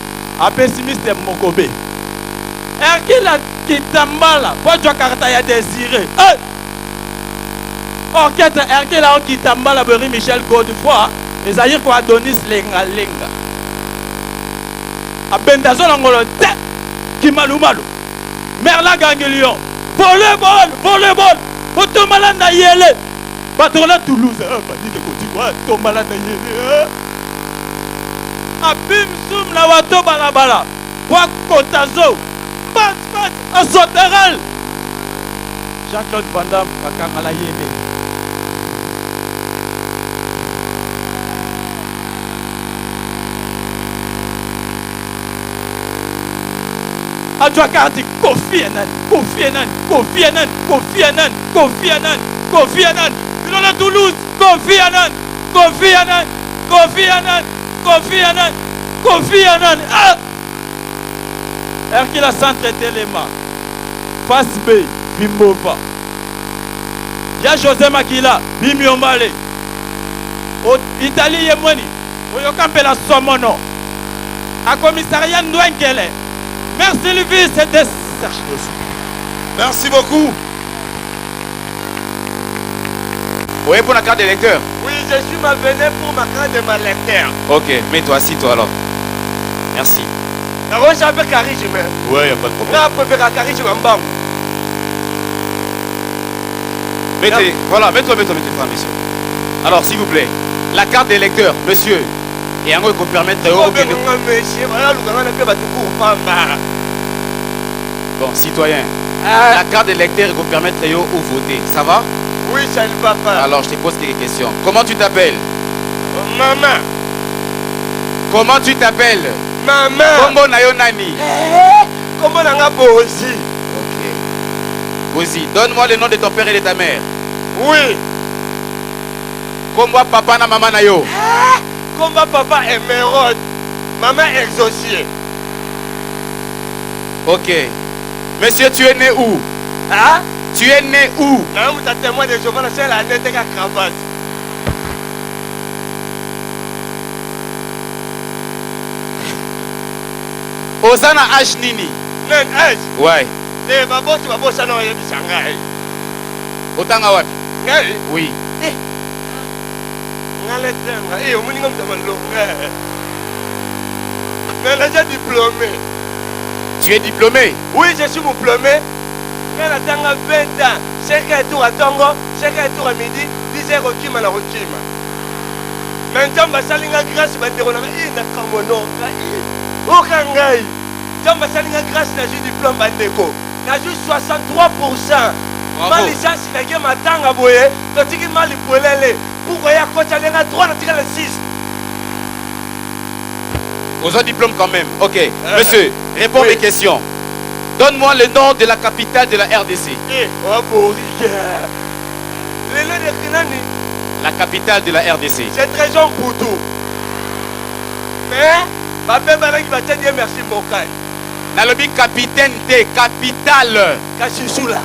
A pessimiste Mokobe. Erkila Kitambala, po Jakarta ya désiré. Orchestre Erkila Kitambala Beri Michel Godefroy. Les aïrs pour Adonis Lenga Lenga. A Bendazol Angolo te Kimalumalu. Merla Ganglion. Volleyball. Otomala na yele. Patrola Toulouse. Pas dit de côté quoi. Tomala na yele. A Bim Soum la wato balabala. Kwa Kotazo. Pat. A Soteral. Jean-Claude Van Damme. Kakangala yele. Adjokarti Kofi Annan. Bilona Toulouse, Kofi Annan. Ah! Hercule Centre Téléma. Face B, Bimbova. Ya José Makila, Bimiombale. Italie Yemoni. Oyokampela Somono. A commissariat Ndouenkele. Merci Lévis, c'était Serge. Merci beaucoup. Oui, pour la carte d'électeur. Oui, je suis malvenu pour ma carte de ma lecteur. Ok, mets-toi, assis-toi alors. Merci. D'abord, j'avais charisme. Ouais, y a pas de problème. Là, on peut faire un charisme en bas. Mettez, voilà, mets-toi, monsieur. Alors, s'il vous plaît, la carte d'électeur, monsieur. Et un peu qu'on permette de... Bon, citoyen, la carte d'électeur qu'on permette de voter, ça va? Oui, ça ne va pas. Alors, je te pose quelques questions. Comment tu t'appelles? Maman. Comment tu t'appelles? Maman. Kombo Nayo Nani. Comment on a Bozi? Ok. Bozi, donne-moi le nom de ton père et de ta mère. Oui. Kombo papa na maman Nayo. Combat papa émeraude, maman exaucée. Ok. Monsieur, tu es né où? Hein? Tu es né où? Non, vous êtes témoin de Jehovah, c'est la nette de la cravate. Osana H Nini. Non, H. Ouais. C'est ma bosse, ça n'a rien de Shanghai. Otanga wapi? Oui. Mais elle est déjà diplômé. Tu es diplômé? Oui, je suis diplômé. Mais elle a 20 ans. C'est qu'un tour à Tongo, c'est qu'un tour à midi, 10 heures au Kima na Rokima. Maintenant, je vais aller grâce à Kamono. Aucun gars. Je vais aller grâce à la diplôme Bandeko. Je suis 63%. Ma licence, c'est que ma tanga à boyer. Tu as mal pour l'aller. Pourquoi il y a quoi? Tu as 3, tu as 6. Aux autres diplômes quand même. Ok. Monsieur, réponds mes questions. Donne-moi le nom de la capitale de la RDC. La capitale de la RDC. C'est très jeune pour tout. Mais, ma belle qui va te dire merci, Mokai. Nalobi capitaine de capitale. Kachisula.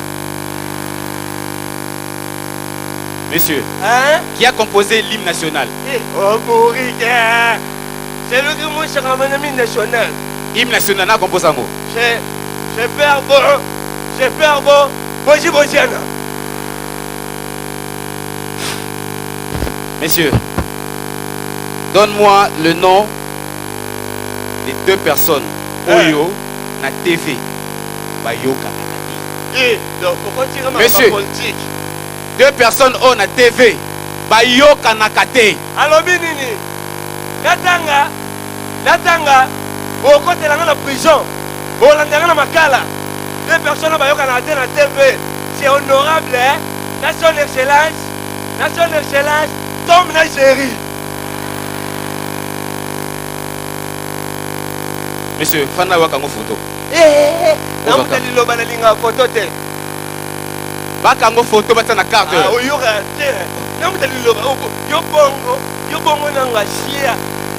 Monsieur, hein? Qui a composé l'hymne national? C'est le grand mot sur l'hymne national. Hymne national, a composé un mot. C'est Père Bon, Boji Bojiana. Messieurs, donne-moi le nom des 2 personnes. Oyo, na TV. Bayoka. Donc, pourquoi tu Monsieur, politique? deux personnes on a TV. Bayoka nakate. alobi nini natanga okotelanga na prison olandanga na makala deux personnes bayoka na te na TV. C'est honorable, hein? Nation excellence, Tom Nigeria. Monsieur, Fana Wakango photo. Namutali loba na linga photo te. Bakango photo bata na carte. Ah, oyoka te. Namutali loba yo bongo nanga chia.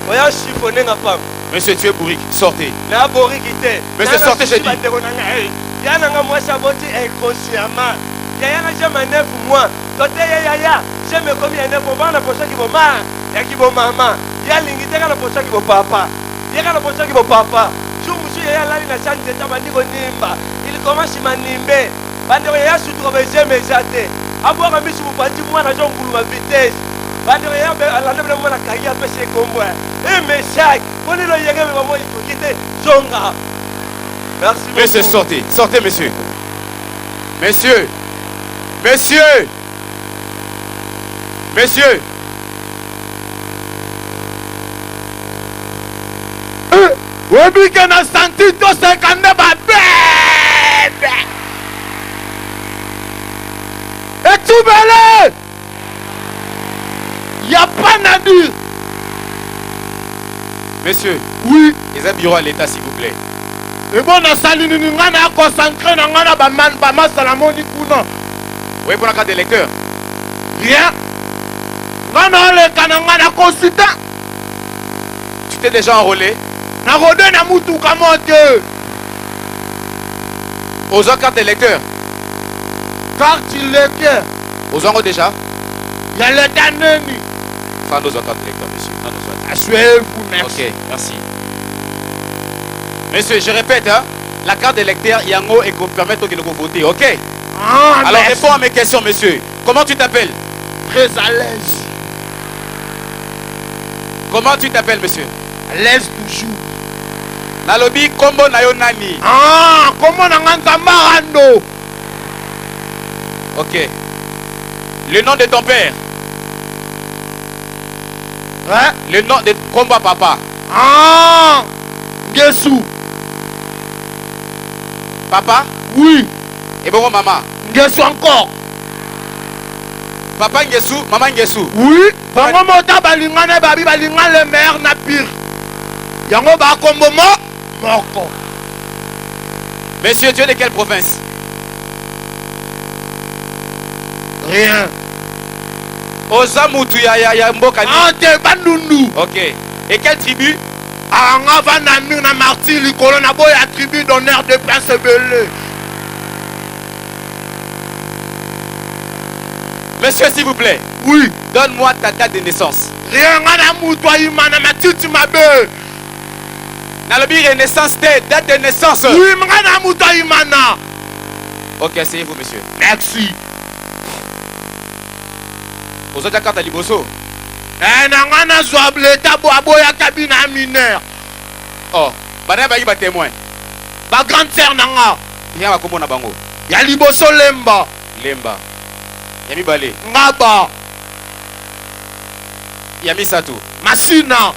Oya chiffonner nga pam. Monsieur, tu es bourrique, sortez. Na bourrique te. Monsieur, sortez, j'ai dit. Yananga moi saboti inconsciemment. Yaya jamais 9 mois. Tote yaya, jamais commis 9 mois na posa ki bo ma, ya ki bo mama. Ya lingite na posa ki bo papa. Ya na posa ki bo papa. Musu yaya lali na chani zeta bandiko nimba. Il commence manimbe. Bande yaya sutu ba jamais zate. Abo ka misu bupati mwana jo ngulu ma vitesse. Bande yaya alande bele mwana kaya pese kombo. Message. Koni lo yega me mamo ikite zonga. Merci beaucoup. Monsieur, sortez. Sortez, monsieur. Monsieur. Webi que na senti to se kande ba bebe. Et tout belé. Y'a pas na dire. Monsieur. Oui. Il y a un bureau à l'état, s'il vous plaît. Et bon, na sali ni ngana concentré na ngana ba salamoni kuna. Oui, pour la carte d'électeur. Rien. Ngana le kanangana consultant. Tu t'es déjà enrôlé? Na rodé na mutu kamote. Aux autres cartes d'électeur. Carte d'électeur. Aux autres déjà? Il y a le daneni. Enfin, nos autres cartes d'électeur, monsieur. Asseyez-vous, merci. Ok, merci. Monsieur, je répète, hein, la carte d'électeur, Yango et qu'on permette de voter, ok? Ah, alors merci. réponds à mes questions, monsieur. Comment tu t'appelles? Très à l'aise. Comment tu t'appelles, monsieur? À l'aise toujours. Nalobi Kombo Nayo Nani. Ah, comment on Marando? Ok. Le nom de ton père? Hein? Le nom de Kombo Papa? Ah, Ngesu. Papa? Oui. Et bon, maman? Ngesu encore. Papa Ngesu, maman Ngesu? Oui. Bango mota balingane babi balingane le maire na pire. Yango ba kombo moko. Monsieur, tu es de quelle province? Rien. Ozamutu ya Mbokani. Ante Bandundu. Ok. Et quelle tribu? Anga vanami na martyr likolo na boya tribu d'honneur de Prince Belé. Monsieur, s'il vous plaît. Oui. Donne-moi ta date de naissance. Rien na mutwa imana matiti mabe. Nalobi renaissance date de naissance. Oui, na mutwa imana. Ok, asseyez-vous, monsieur. Merci. Aux autres cartes à Liboso. Nangana zoable tabo aboya cabine mineur. Oh, bana ba yiba témoin. Ba grande sœur nanga. Rien va komona bango. Ya liboso lemba. Lemba. Yami Balé. Ngaba. Yami Sato. Masina.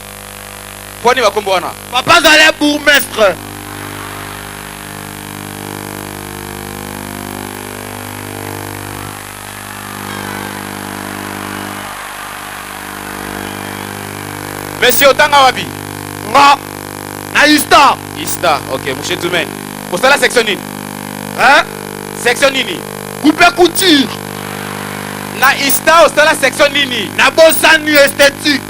Poni wa kombo wana. Papa zale bourgmestre. Monsieur Otanga Wabi. Nga. Na Ista. Ista, ok, Mouché Toumen. Pour ça la section nini? Hein? Section nini? Coupe couture. Na Ista, au la section nini? Na Bosani esthétique.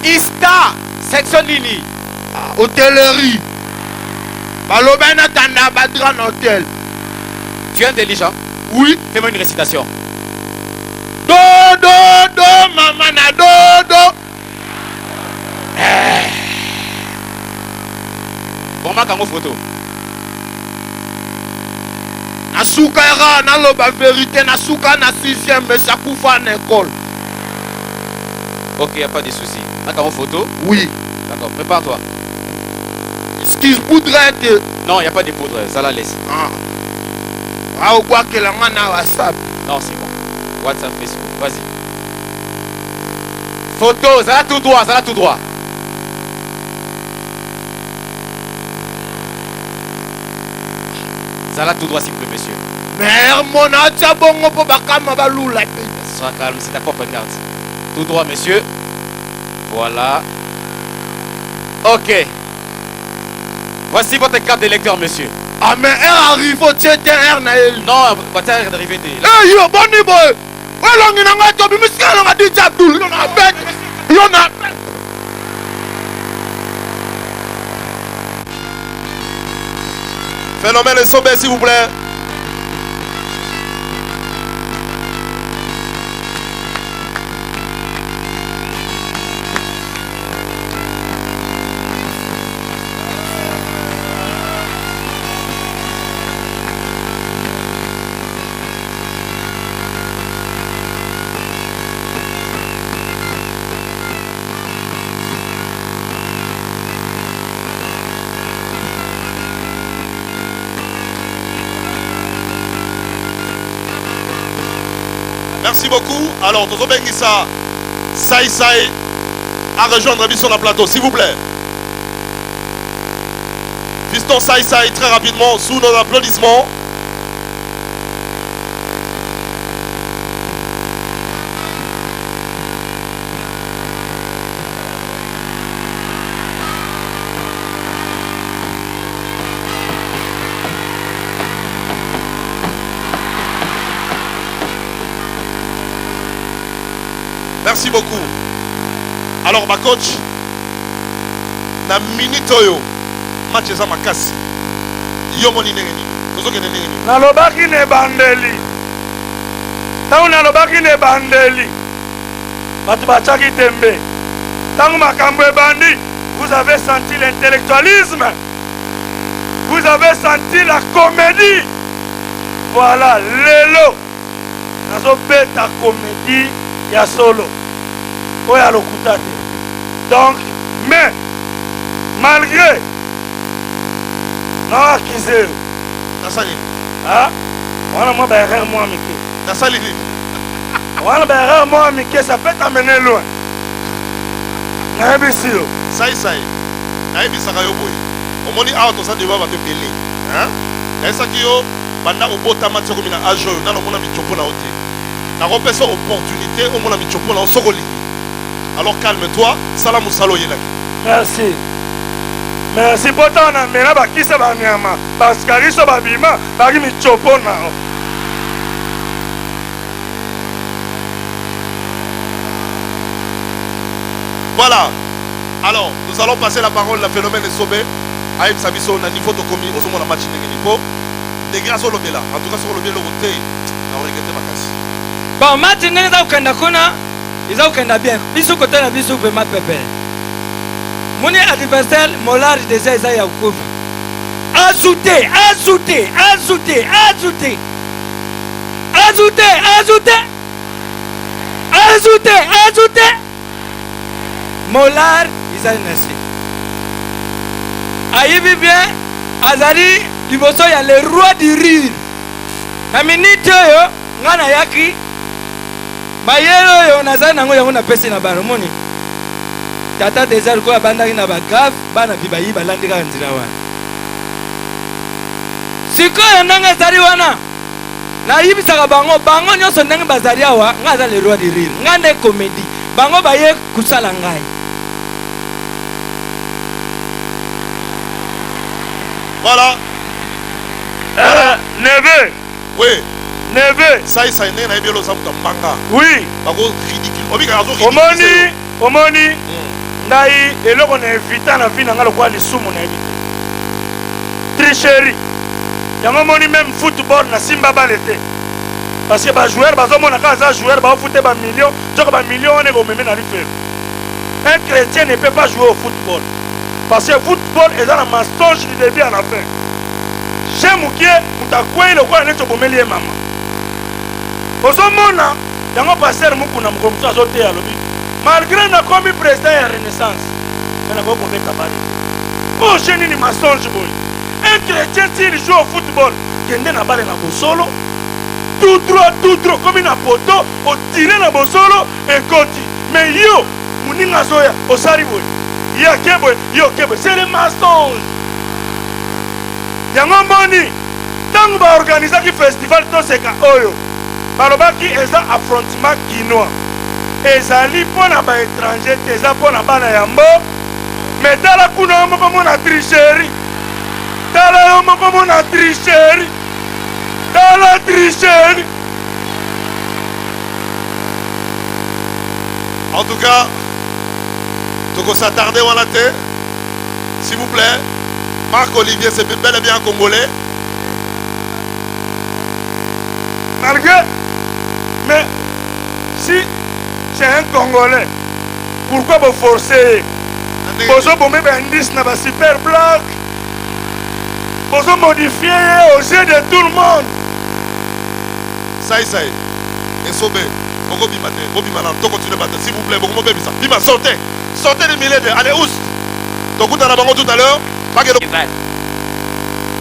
Ista, section nini? Hôtellerie. Balobena tanda Badran Hôtel. Tu es intelligent? Oui. Fais-moi une récitation. Do, do, do, maman na do, do. Bon, ma kango photo. Nasuka era na loba vérité nasuka na 6e mais ça koufa en école. Ok, y a pas de souci. Ma kango photo? Oui. D'accord, prépare-toi. Excuse poudrette. Non, y a pas de poudre, ça la laisse. Ah. Ah, au quoi que la main na WhatsApp. Non, c'est bon. WhatsApp, Facebook, vas-y. Photo, ça va tout droit, ça va tout droit. Ça va tout droit, s'il vous plaît, monsieur. Mère, mon atia bongo pour bakama balula. Sois calme, c'est ta propre carte. Tout droit, monsieur. Voilà. Ok. Voici votre carte d'électeur, monsieur. Ah, mais elle arrive au TTR, Naël. Non, votre carte d'arrivée. Eh, yo, bonne boy. Well, on a got to be Mr. DJ Abdul. You know, bet. You know. Phénomène et sommet, s'il vous plaît. Merci beaucoup. Alors, Tozo Bengissa, Sai Sai, à rejoindre sur la plateau, s'il vous plaît. Fiston Sai Sai, très rapidement, sous nos applaudissements. Merci beaucoup. Alors, ma coach, na minute oyo, match eza makasi. Yo moni nengeni. Tozoke nengeni. Nalobaki ne bandeli. Tangu nalobaki ne bandeli. Batu bachaki tembe. Tangu makambo bandi, vous avez senti l'intellectualisme. Vous avez senti la comédie. Voilà, lelo. Nazo beta comédie ya solo. Oya lokuta te. Donc, mais malgré non accusé. Nasali. Ah, voilà moi derrière moi Mickey. Nasali. Voilà derrière moi Mickey, ça peut t'amener loin. Naibisio. Sai sai. Naibisaka yo boy. Omoni awa to sa deba ba te belé. Hein? Esa ki yo banda obota matcho komina ajo na mona michopo na ote. Na repesa opportunité au mona michopo na sokoli. Alors calme-toi, salam salo yelaki. Merci. Merci pour ton amena bakisa banyama. Parce que riso babima bagi michopo na. Voilà. Alors, nous allons passer la parole à Phénomène Sobé. Aïb Sabiso, on a niveau de commis, au moins la match niveau. Des grâces au lobby là. En tout cas, sur le lobby, le côté, on a regretté ma casse. Bon, match n'est pas au Kandakona. Ils ont qu'un bien. Bisou côté la bisou peut ma pépé. Mon adversaire, Molar déjà ils ont couvert. Ajouter, ajouter, ajouter, ajouter, ajouter, ajouter, ajouter, ajouter. Molar ils ont naissé. Aïe bien, Azali, du bosso il y a le roi du rire. La minute yo, ngana yaki. Mayelo yo nazali nango yango na pesi na bano moni tata déjà ko abandaki na ba grave bana bibayi balandika nzira wana sikoyo ndenge zali wana na yibisaka bango bango nyonso ndenge bazali awa nga aza le roi de rire nga nde comédie bango baye kusala ngai Voilà. Neve. Oui. Neve. Ça y est, na ebelo sa mutambanga. Oui. Bako ridicule. Obi ka zo ridicule. Omoni. Ngai eloko na invita na vie na ngalo kwa lisumu na ebi. Tricherie. Yango moni même football na simba balete. Parce que ba joueur bazo mona ka za joueur ba foot ba million, toko ba million on est au même na l'affaire. Un chrétien ne peut pas jouer au football. Parce que football est dans la mensonge du début à la fin. Chez Moukié, mutakwei le kwa neto bomeli e mama. Ozomona, yango passer mukuna mukomuso azote ya lobi. Malgré na komi président ya Renaissance, mais na ko ko beka bali. Oh, chez ni mensonge boy. Un chrétien s'il joue au football, kende na bale na bosolo. tout droit comme une poto otiré na bosolo ekoti mais yo muninga zoya osali boye ya keboye yo keboye c'est le mensonge yango mboni ntango baorganizaki festival toseka oyo balobaki eza affrontement kinois ezali mpo na baétranger te eza mpo na bana ya mbo me tala kuna yo moko mona tricherie tala yo moko mona tricherie tala tricherie. En tout cas, Toko s'attarder à la tête. S'il vous plaît, Marc Olivier, c'est bel et bien congolais. Malgré, mais si c'est un Congolais, pourquoi vous forcez? Vous avez mis un indice dans la super blague. Vous avez modifié aux yeux de tout le monde. Ça y est. Et Sobé, s'il vous plaît, Bima, sortez. Sortez les milliers de. Allez, oust. Donc, vous avez tout à l'heure.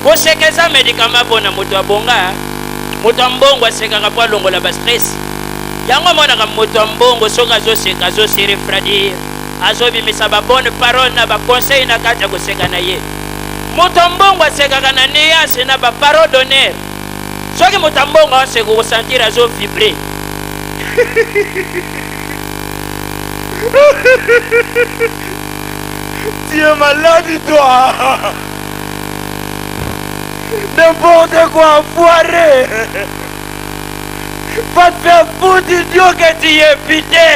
Pour ce que ça médicament pour moto abonga, moto mbongo asekaka kwa longola ba stress. Yango mona ka moto mbongo soka zo seka zo siri fradi. Azo bimisa ba bonne parole na ba conseil na kata ko seka na ye. Moto mbongo asekaka na niya na ba parole d'honneur. Soki moto mbongo aseko ko sentir azo vibrer. Tu es malade, toi. N'importe quoi, enfoiré. Va te faire foutre, idiot, que tu es pité.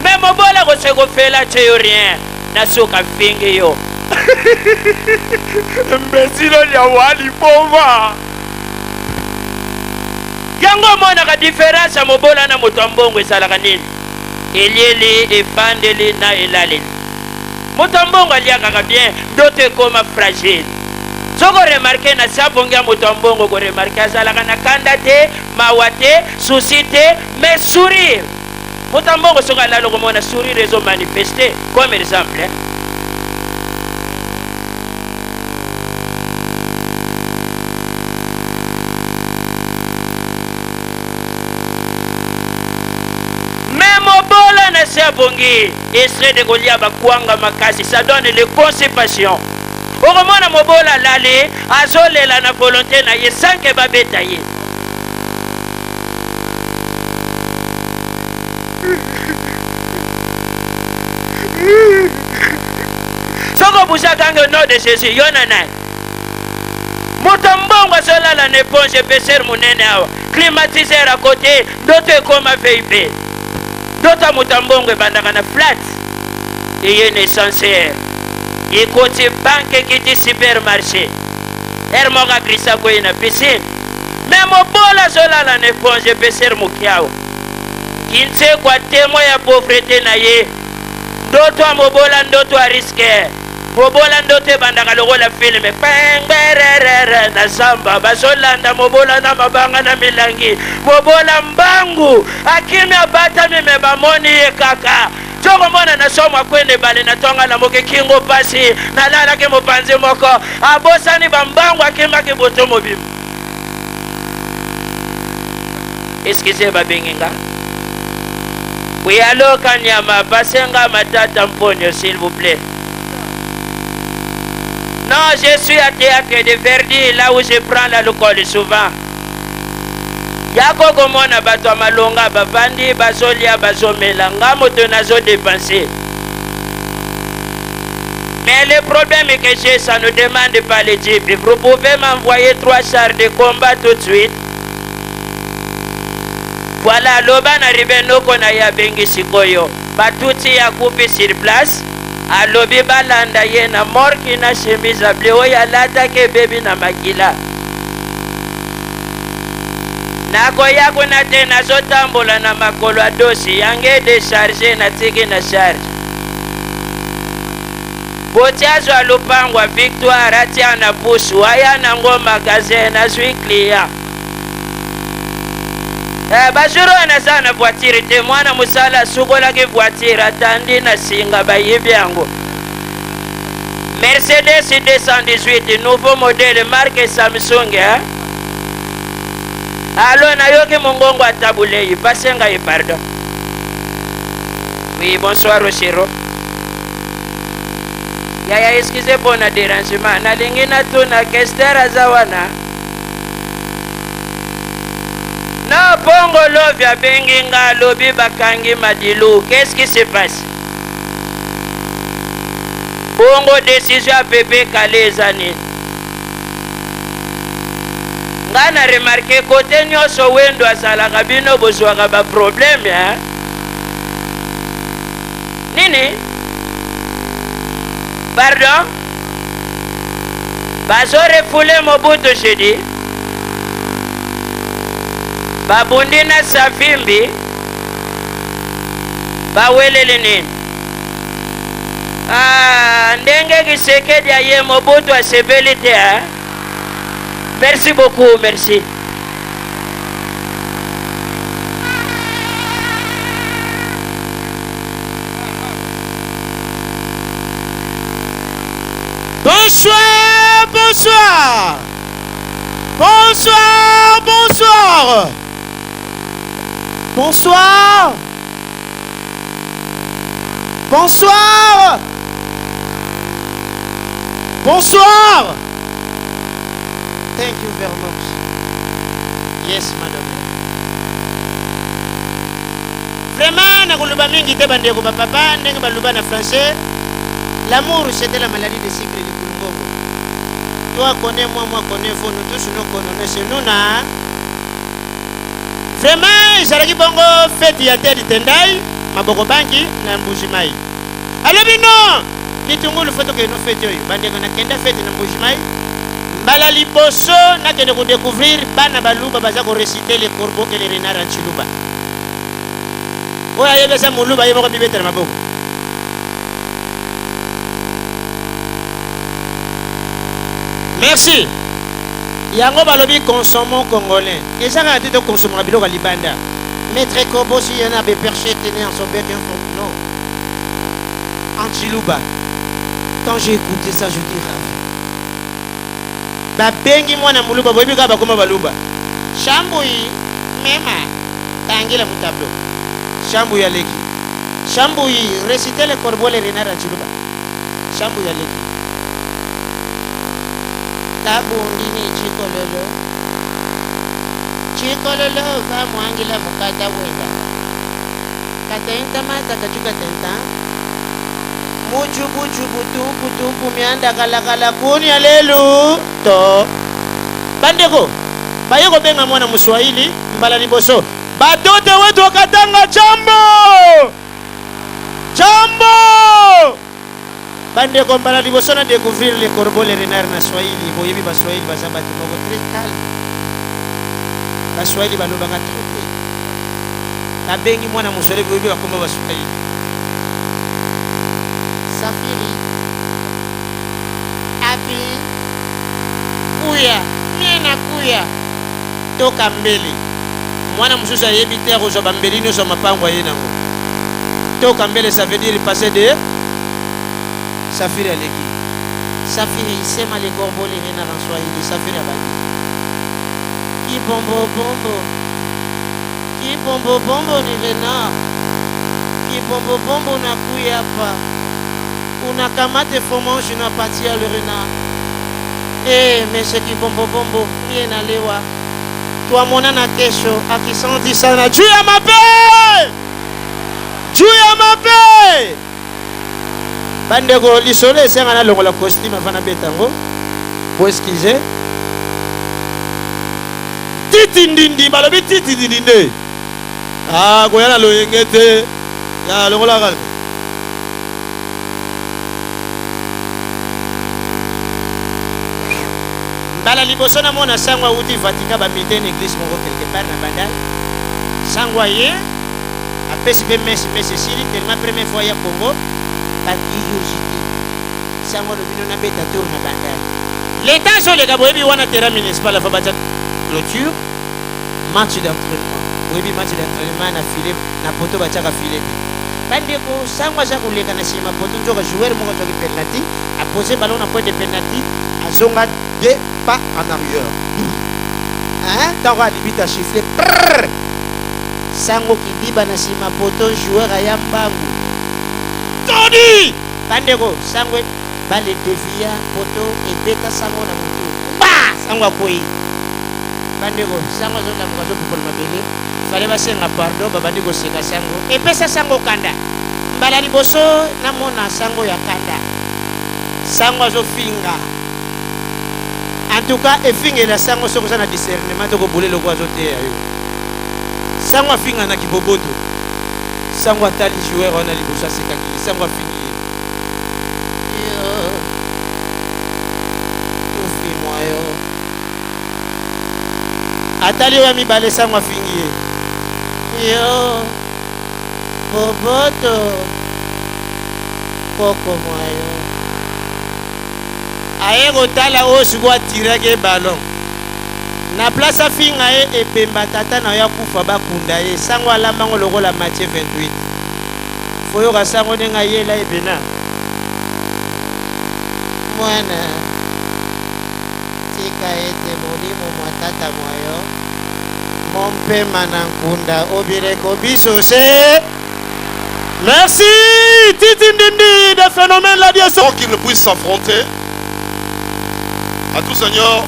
Mais mon bon là, c'est qu'on fait là, tu n'as rien. N'a soka fingi yo. Imbécile, il y a wali pova. Yango mona ka différence à mobola na motombongo esalaka nini elieli efandeli na elaleli motombongo aliakaka bien ndoto ekoma fragile soko remarke na sabongi ya motombongo ko remarke azalaka na kanda te mawa te susi te mais sourire motombongo soko alala komona sourire ezo manifeste comme exemple mobola na sabongi extrait de Golia bakwanga makasi ça donne les constipation okomona mobola lale azolela na volonté na ye sans que babeta ye soko busaka nom de Jésus yona nai moto mbongo azolala na éponge épaisseur monene awa climatiseur à côté ndoto ekoma VIP Dota mutambongo ebandaka na flat eye na essentiel ekoti banke kiti supermarché ermoka grisa koye na piscine me mobola azolala na éponge epeser mokiao kinse kwa témoin ya pauvreté na ye ndoto ya mobola ndoto ya riske mobola ndoto ebandaka lokola filme pengbererere na zamba bazolanda mobola na mabanga na milangi mobola mbangu akimi abatami me bamoni ye kaka toko mona na somo akwende bale na tonga na moke kingo pasi na lala ke mopanzi moko abosani bambangu akimaki boto mobimu excusez babenginga uyaloka nyama basenga matata mponyo s'il vous plaît. Non, je suis à théâtre de Verdi, là où je prends l'alcool souvent. Yako komona bato ya malonga bavandi bazolia bazomela nga moto nazo dépenser. Mais le problème est que ça ne demande pas les jeeps. Vous pouvez m'envoyer 3 chars de combat tout de suite. Voilà, loba na ribenoko na ya bengi sikoyo. Batuti ya coupe sur place. Alobi balanda ye na morki na chemise a bleu ya lata ke baby na makila. Nako yako na te nazotambola na makolo a dosi yange décharger na tiki na charge. Botiazo a lupangwa Victoire atia na pusu aya na ngo magasin na zwi client. Bajuro anaza na voiture te mwana musala sukola ke voiture atandi na singa bayibi yango. Mercedes 218 nouveau modèle marque Samsung Allô, nayoki mongongo atabulei, pasenga et pardon. Oui, bonsoir Rochero. Yaya, excusez pour le dérangement. Nalingi na tuna Kester azawana. Na bongo lovia benginga lobi bakangi madilu. Qu'est-ce qui se passe? Bongo décision à bébé Kalezani. Ngana remarqué côté nyoso wendo asalaka bino bozwaka ba problème ya. Nini? Pardon? Bazo refoulé Mobutu jeudi. Babundi na Savimbi. Bawelele nini? Ndenge Kisekedi aye Mobutu asebeli te ha? Merci beaucoup, merci. Bonsoir, bonsoir. Bonsoir, bonsoir. Bonsoir. Bonsoir. Bonsoir. Thank you very much. Yes, madame. Vraiment, nakuluba mingi te bandeko papa ndenge baluba na français. L'amour, c'était la maladie de cycle du Kulungongo. Toi connais moi connais vous, nous tous nous connaissons nous na. Vraiment, j'allais bongo fête ya terre tendai, maboko banki na Mbujimai. Alobi non, kitungulu photo que nous fêtons. Bandeko na kenda fête na Mbujimai. Bala liboso na kende ko découvrir bana baluba baza ko réciter les corbeaux que les renards en Chiluba. Oya yebesa muluba yebo ko bibetera maboko. Merci. Yango balobi consommons congolais. Et ça a été de consommer à biloko libanda. Maître Corbeau si y en a des perchés tenus en son bec non. En Chiluba. Quand j'ai écouté ça, je dis ravi. Ba bengi mwana muluba boyebi ka bakoma baluba. Shambui mema tangila mutablo. Shambui aleki. Shambui réciter les corbeaux les renards à Chiluba. Shambui aleki. Tabundi ni chikololo. Chikololo va mwangila mukata wenda. Katenta mata kachuka tenta. Muchubu tupu mianda kala kuni alelu to. Bandeko. Bayeko benga mwana Mswahili mbala liboso. Badote wetu wakatanga jambo. Jambo. Bandeko mbala liboso na découvrir les corbeaux les renards na Swahili. Boyebi ba Swahili bazamba timoko très calme. Ba Swahili balobanga très. Na bengi mwana Mswahili boyebi bakoma ba Swahili. Safiri. Api. Kuya. Miena kuya. Toka mbele. Mwana mususu ayebi te kozwa mbeli nyonso mapango aye nango. Toka mbele ça veut dire passer de Safiri aleki. Safiri sema les corbeaux les renards en Swahili. Safiri abandi. Ki bombo bombo. Ki bombo bombo ni renard. Ki bombo bombo na kuya pa. Unakamate fromage unapatia le renard. Eh, mais c'est qui bombo bombo, rien à lewa. Toi mon ana kesho, akisanti sana. Dieu à ma paix! Dieu à ma paix! Bandego, l'isole, c'est un longo la costume avant d'abetango. Pour esquiser. Titi ndindi, balobi titi ndindi. Ah, goyana lo yengete. Ya longo la gal. Bala liboso na mona sangwa uti Vatican ba mité une église moko quelque part na bandal. Sangwa ye a PCP Messi Siri tellement première fois ya Congo ba curiosité. Sangwa do bino na beta tour na bandal. L'état sur les gaboyebi wana terrain municipal fa bata clôture match d'entraînement. Boyebi match d'entraînement na filé na poto ba chaka filé. Bandeko sangwa za kuleka na sima poto njoka joueur moko to ki penalty a poser ballon na point de penalty a zonga 2 pas en arrière. ntango alibita chiffle sango kidiba na nsima poto joueur aya mbangu toni bandeko sango bale devia poto ebeta sango na motu sango akoyi bandeko sango azolamuka azopokola mabele fale basenga pardon babandi koseka sango epesa sango kanda mbala liboso namona sango ya kanda sango azofinga en tout cas efingela sango soko za na discernement tokobolela loko azoteya yo sango afinga na kiboboto sango atali joueur wana liboso asekaki sango afingi yo tofimwa yo atali oyo ya mibale sango afingi ye yo boboto kokomwa yo aye kotala oyo siko atiraki balon na place afinga ye epemba tata na yo akufa bakunda ye sango alambango lokola Matthieu 28 foyoka sango ndenge ayela ebena mwana tika ete molimo mwa tata mwa yo mompema na nkunda obireko biso se merci Titi Ndindi de phénomène la Dieu sans qu'ils ne puissent s'affronter. À tout seigneur,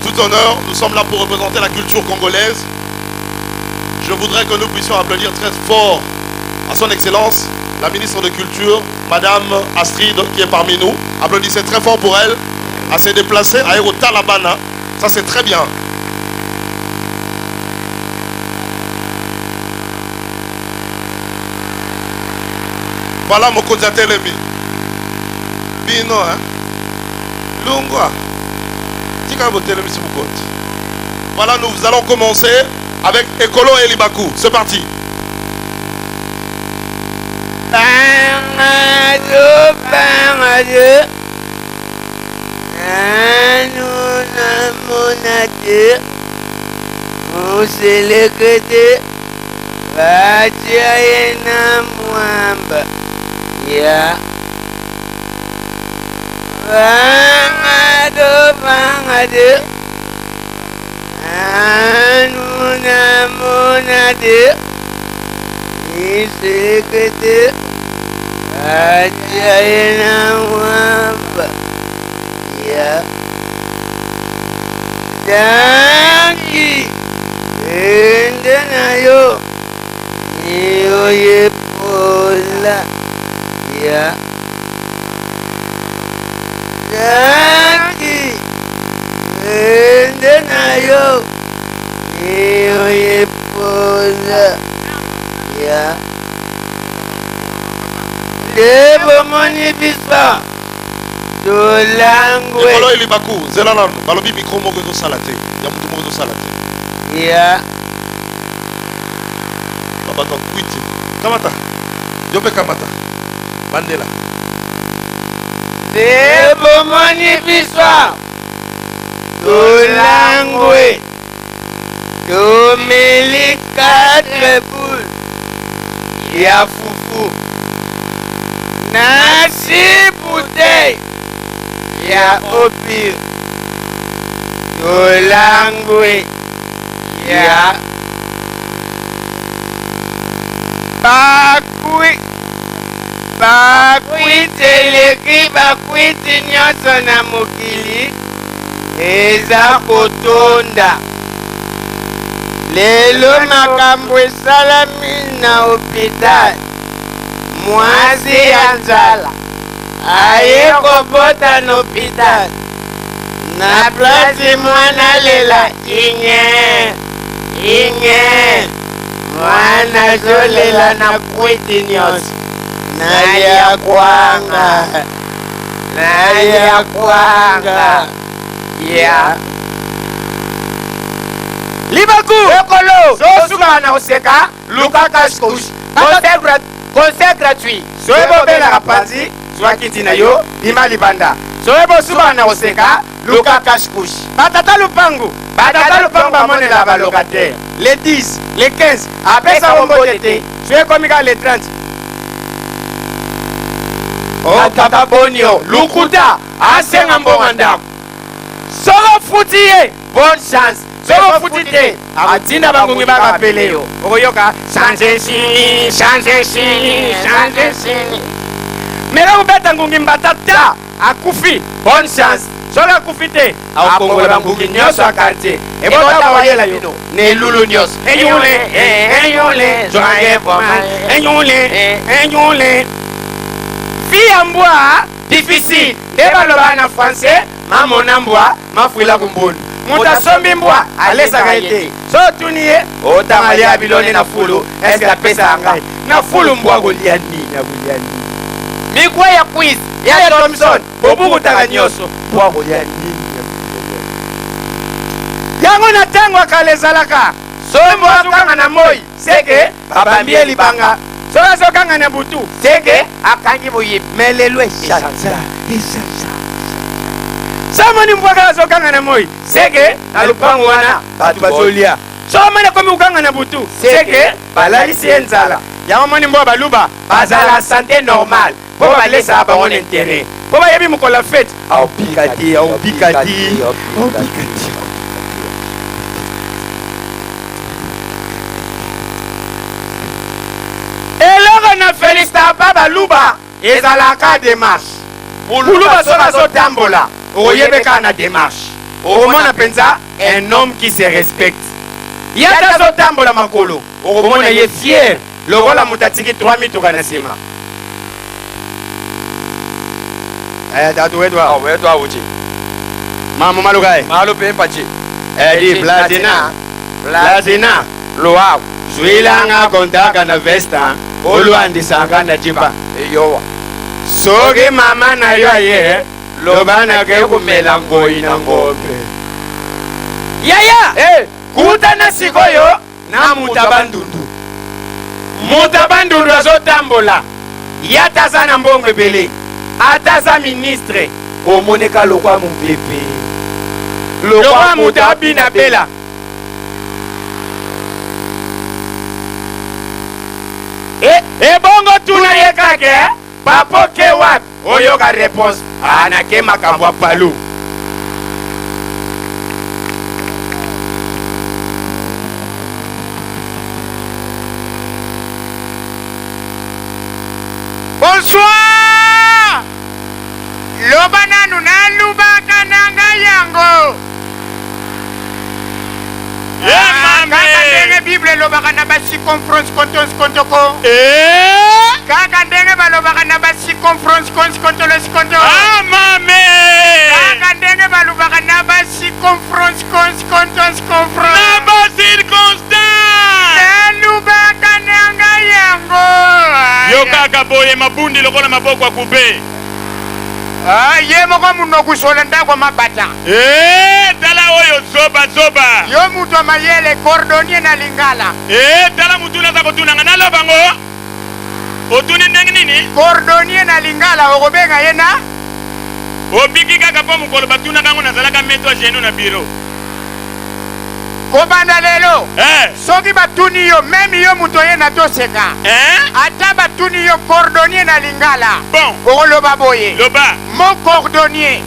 tout honneur, nous sommes là pour représenter la culture congolaise. Je voudrais que nous puissions applaudir très fort à son excellence, la ministre de Culture, Madame Astrid, qui est parmi nous. Applaudissez très fort pour elle, à se déplacer à Aérotalabana. Ça c'est très bien. Voilà mon côté Telemi. Bino, hein? Lungwa. Voilà, nous allons commencer avec Ekolo et Libaku. C'est parti. Yeah. Bangadu Anuna Munadu Isikatu Ajayana Wamba Ya Dangi Indanayo Niyo Yepola Ya Dangi Indanayo Niyo Yepola Ya Lebo moni bispa Dolangwe Ekolo et Libaku, Zelana, balobi micro moko zo salate. Ya mutu moko zo salate. Ya Baba to kwiti. Kamata. Yope kamata. Bandela. Lebo moni bispa Dolangwe Domeli 4 boules Ya fufu Nasi bouteille Ya opir Dolangwe Ya Bakwi teleki bakwiti nyonso na mokili eza kotonda lelo makambo esalami na hopital mwasi ya nzala aye kobota na hopital na plasi mwana lela inye mwana zolela na kwiti nyonso naya kwanga ya Libaku Ekolo Sosuka na oseka Luka Kashkush Concert gratuit Soebo bela rapanzi Swakiti na yo Ima libanda Soebo suka na oseka Luka Kashkush Batata lupangu bamone la balocataire Les 10, les 15 Après ça on va l'été Soe komika les 30 Oh Tata Bonio Lukuta Asenga mbonga ndako Soro futiye Bonne chance soko futi te atinda bangungi bakapele yo okoyoka change sini mera kubeta ngungi mbata ta akufi bonne chance soko akufi te akongola bangungi nyonso ya quartier ebota wayela yo ne lulu nyonso enyule joye boma enyule fille ya mbwa difficile nde baloba na français mamona mbwa mafuila kumbundu moto asombi mbwa alesaka ete so otuni ye otanga lia bilone na fulu eske apesaka ngai na fulu mbwa kolia nini mikwa ya quiz ya Thompson bobukutaka nyonso mbwa kolia nini yango na ntango akala ezalaka so mbwa akanga na moi seke babambi ye libanga so azokanga na butu seke akangi boyibi melelo eshaza samani mbwaka azokanga na moi seke na lupango wana bato bazolia somani akomi kokanga na butu seke balalisi ye nzala yango moni mbwa baluba bazala sante normal mpo balesaka bango na intere mpo bayebi mokolo fete aobika te eloko na felicita pa baluba ezalaka demarche buluba soki azotambola okoyebeka na démarche okomona mpenza un homme qui se respecte ye ata azotambola makolo okomona ye fier lokola moto atiki 3 mituka na nsima tatuwetwa uci mamo malukae malupe mpaci edi bladina loaw zwilanga kontaka na vesta olwandisanga na jimba eyowa soki mama na yo aye lobana ke kumela ngoyi na ngombe yaya kutana sikoyo na mutabandundu azotambola yataza na mbongo ebele ataza ministre omoneka lokwa mopepe lokwa moto abina bela ebongo tuna ye kake papoke wapi oyoka réponse anake makambo ya palu bonsoir loba nanu nalubaka nanga yango kaka ndenge bible elobaka na bacirconférence kontoko kaka ndenge balobaka na bacirconférence kontolo kaka ndenge balobaka na bacirconférence na bacirconstance nalubaka nanga yango yo kaka boye mabundi lokola maboko akupe ye moko muno kusola ndako mabata tala oyo zoba yo mutu amayele cordonnier na lingala tala mutu naza kotunanga nalobango otuni ndenge nini cordonnier na lingala okobenga ye na obiki kaka po mokolo batunaka ngo nazalaka meto a geno na biro kobanda lelo soki batuni yo meme yo mutu oye na toseka ata batuni yo cordonnier na lingala okoloba boye mot cordonnier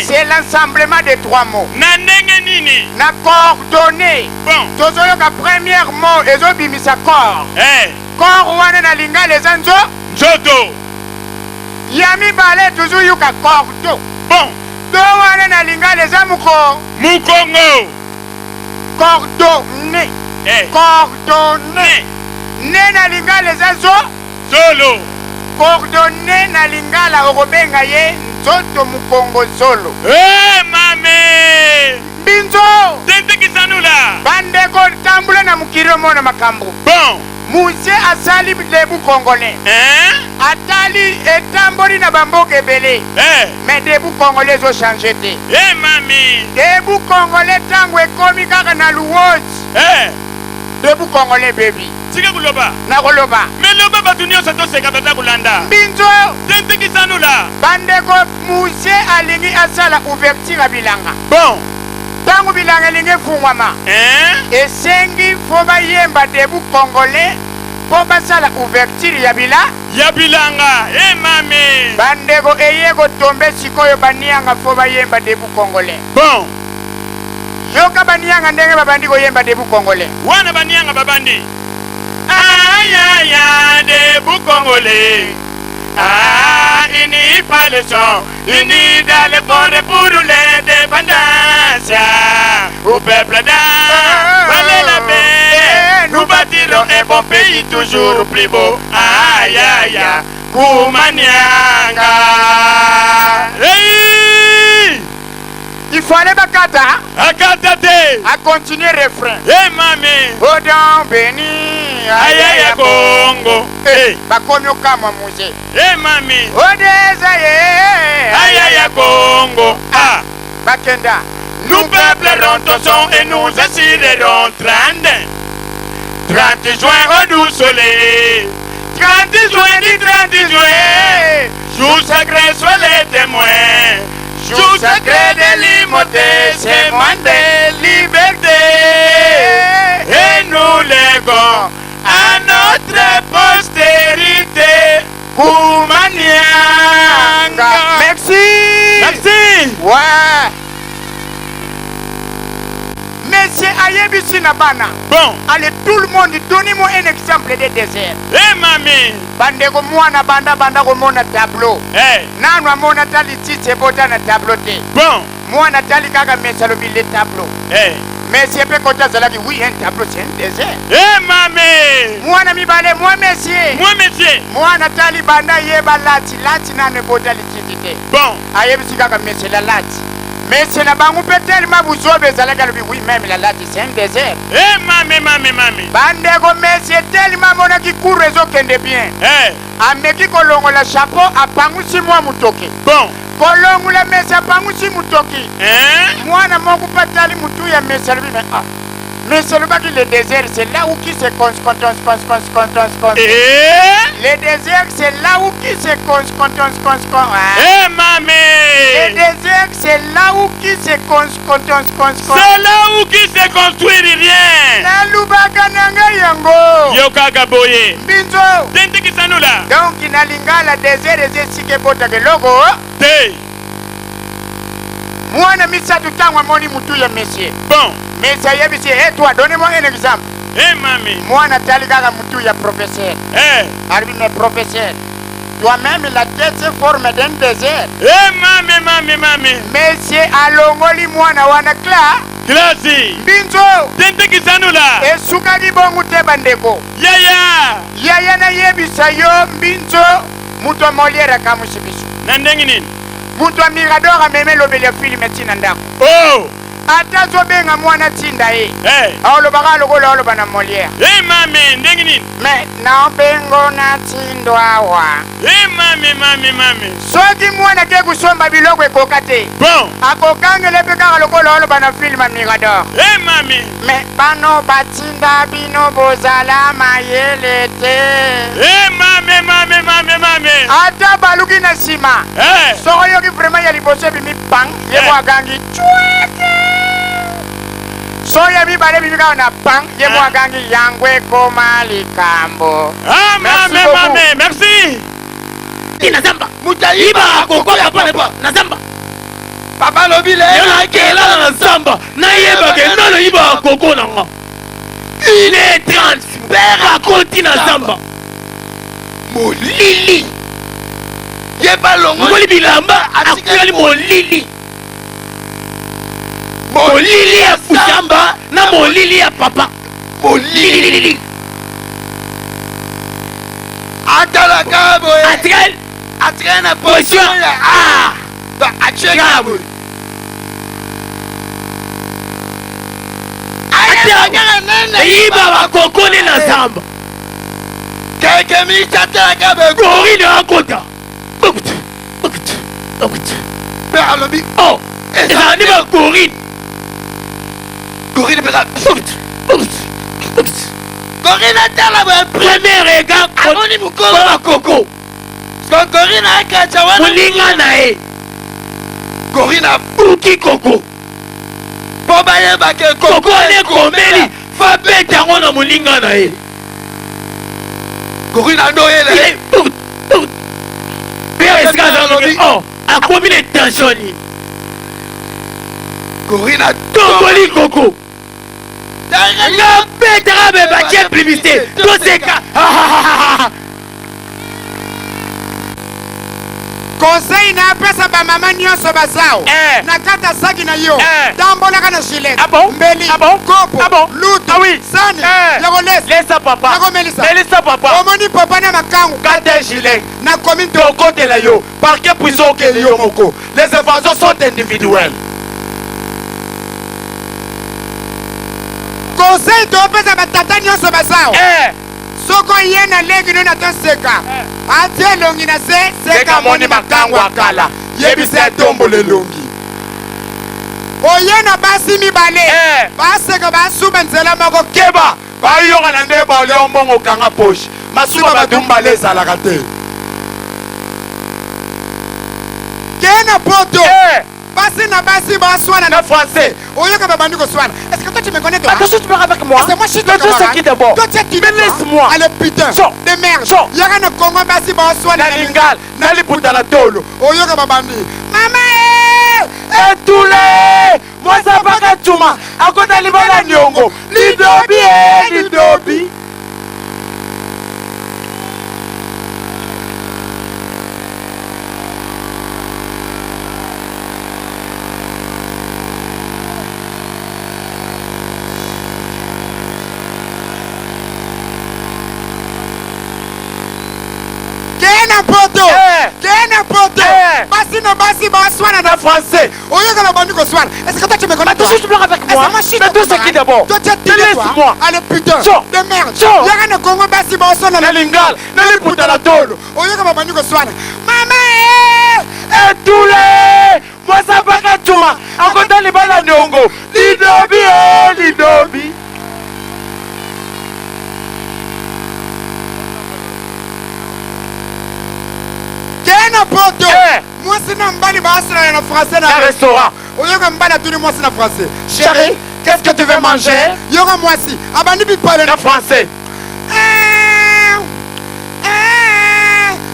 c'est l'ensemblement de 3 mots na ndenge nini na coordonner tozoyoka première mot ezobimisa corps corps wana na lingala eza nzoto ya mibale tozoyoka cordo do wana na lingala eza mukongo coordonné ne na lingala eza zolo coordonné na lingala okobenga ye nzoto mukongo zolo mame mbinzo tentekisanula bandeko tambula na mukiri omona makambo muse asali lebu congolais atali etamboli na bamboka ebele mais debu congolais ezochange te mami debu congolais ntango ekomi kaka na luwozi debu congolais bebi tika kuloba nakoloba meloba bato nyonso toseka tata kulanda mbinzo tentekisanula bandeko muse alingi asala ouverture ya bilanga ntango bilanga elingi efungwama esengi fo bayemba debu congolais mpo basala ouverture ya bilanga mame bandeko eye kotombe sikoyo banianga fo bayemba debu congolais yoka banianga ndenge babandi koyemba debu congolais wana banianga babandi ayaya debu congolais. Ah, ini pas le son, ini dans le fond pour l'indépendance. Au peuple d'Allez la paix, nous bâtirons un bon pays toujours plus beau. Aïe aïe aïe, Koumanianga. Hey! Il faut aller bakata. Akatate. À continuer refrain. Hey mami. Odon béni. Aïe aïe Congo. Hey. Bakomi okama musée. Hey mami. Odesaye. Aïe aïe Congo. Ah. Bakenda. Nous peuplerons ton son et nous assurerons 30 juin au doux soleil. 30 juin du 30 juin. Jour sacré sois les témoins. Jour sacré de l'immoté, c'est moins de liberté. Et nous légons à notre postérité. Koumanianga. Merci. Merci. Ouais. Monsieur Ayebisi Nabana. Bon. Allez, tout le monde, donnez-moi un exemple de désert. Eh, mamie. Bandego mwana banda ko mona tableau. Eh. Nanwa mona tali tite bota na tableau te. Bon. Mwana tali kaka mesalobi le tableau. Eh. Mais c'est pas kota zalaki, oui, un tableau, c'est un désert. Eh, mamie. Mwana mibale, moi monsieur. Moi, monsieur. Mwana tali banda yeba lati na ne bota li tite. Bon. Ayebisi kaka monsieur la lati. Mais c'est la banque peut-être ma bousobe zalaka lobi, oui, même la lati, c'est un désert. Eh, mamie. Bandego monsieur tellement mona ki court réseau kende bien. Eh. Ameki kolongola chapeau apangusi mwa mutoki. Bon. Kolongola mesa apangusi mutoki. Mwana moko patali mutu ya mesa lobi mais ah. Mais c'est le désert, c'est là où qui se concentre. Le désert, c'est là où qui se concentre. Eh, mamie. Le désert, c'est là où qui se concentre. C'est là où qui se construit rien. Na lubaka nanga yango. Yoka boye. Binzo. Tente kisanula. Donc, na lingala désert, et sike bota ke logo. Te. Mwana misatu tangwa moni mutu ya monsieur. Bon. Mais ça y est, monsieur, et toi, donnez-moi un exemple. Eh, mamie. Moi, Nathalie Gaga Moutou, il y a professeur. Eh. Arbi, mais professeur. Toi-même, la tête se forme d'un désert. Eh, mamie. Monsieur, alongoli mwana wana kla. Klasi. Binzo. Tente kisanula. E sukagi bongu te bandeko. Yaya na yebisa yo, Binzo. Mutu wa Molière kamusibisu. Nandengi nini? Mutu wa Mirador ameme lobele film tina ndako. Oh. Atazo benga mwana tinda e. Eh. Aolobaga logola oloba na Molière. Eh, mamie, ndengi nini? Mais na bengo na tindwa wa. Eh, mamie. Soki mwana ke kusomba biloko ekokate. Bon. Akokangele pe kaka logola oloba na film Mirador. Eh, mamie. Mais bano batinda bino bozala mayele te. Eh, mamie. Ata baluki na sima. Eh. Soko yoki vraiment ya liboso bimi bang. Yebo agangi chweke. Soya mi bale bimi kaka na bang. Yebo agangi yangwe koma likambo. Ah, mamie. Merci. Nazamba. Mutaiba koko ya papa. Nazamba. Papa lobile. Yana kela na zamba. Na yeba ke nalo iba koko nanga. Il est 30. Père à côté na zamba. Molili. Yeba longo. Moli bilamba akukali molili. Molili ya fusamba na molili ya papa. Molili. Atala kabo. Atren na position. Ah. Ba atren kabo. Atala nene. Iba bakokone na zamba. Keke mi tatala kabo. Gori na kota. Père Alobi. Oh. Eza ni ba gori. Gori ne pesa. Gorina tala ba premier regard amoni mukolo ba koko. Parce que Gorina akacha wana mulinga na e. Gorina buki koko. Po ba ye ba ke koko ne komeli fa beta ngona mulinga na e. Gorina ndo ele. Père eskaza lobi. Oh, akomi le tensioni. Corina Tongoli Coco. Nga betara be bakie publicité. Toseka. Conseil na pesa ba mama nyonso bazao. Na kata saki na yo. Dambola kana gilet. Mbeli. Kopo. Luto. Sane. Yako les. Laisse papa. Yako Melissa. Melissa papa. Omoni papa na makangu. Kata gilet. Na commune de côté la yo. Par que puissant que yo moko. Les informations sont individuelles. Conseil to pesa ba tata nyonso bazao. Soko yena legi no na to seka. Atie longi na se seka moni makangu akala. Yebise tombo le longi. Oyena basi mibale. Baseka basuba nzela mako keba. Bayoka na nde ba le ombongo kanga poche. Masuba badumba le zalaka te. Kena poto. Basi na basi baswana na français. Oyoka babandi ko swana. Est-ce que toi tu me connais toi? Attention, tu me avec moi. C'est moi je suis toi c'est qui d'abord? Toi tu me laisse-moi. Allez putain. De merde. Yaka na Congo basi baswana na lingal. Na liputa la tolo. Oyoka babandi. Mama Etule. Moi ça pas ka tuma. Akota libala nyongo. Lidobi. Kena poto. Basi na basi baswana na français. Oyoka na bandi ko swana. Est-ce que toi tu me connais? Attention, tu pleures avec moi. Mais toi c'est qui d'abord? Toi tu laisse-moi. Allez putain. De merde. Yaka na Congo basi baswana na lingal. Na liputa la tolo. Oyoka na bandi ko swana. Mama Etule. Moi ça pas ka tuma. Akota libala nyongo. Lidobi. Kena poto. Moi c'est na mbali baswana na français na restaurant. Oyoka mbala tuni moi c'est na français. Chérie, qu'est-ce que tu veux manger? Yoka moi si. Abandi bi parler na français.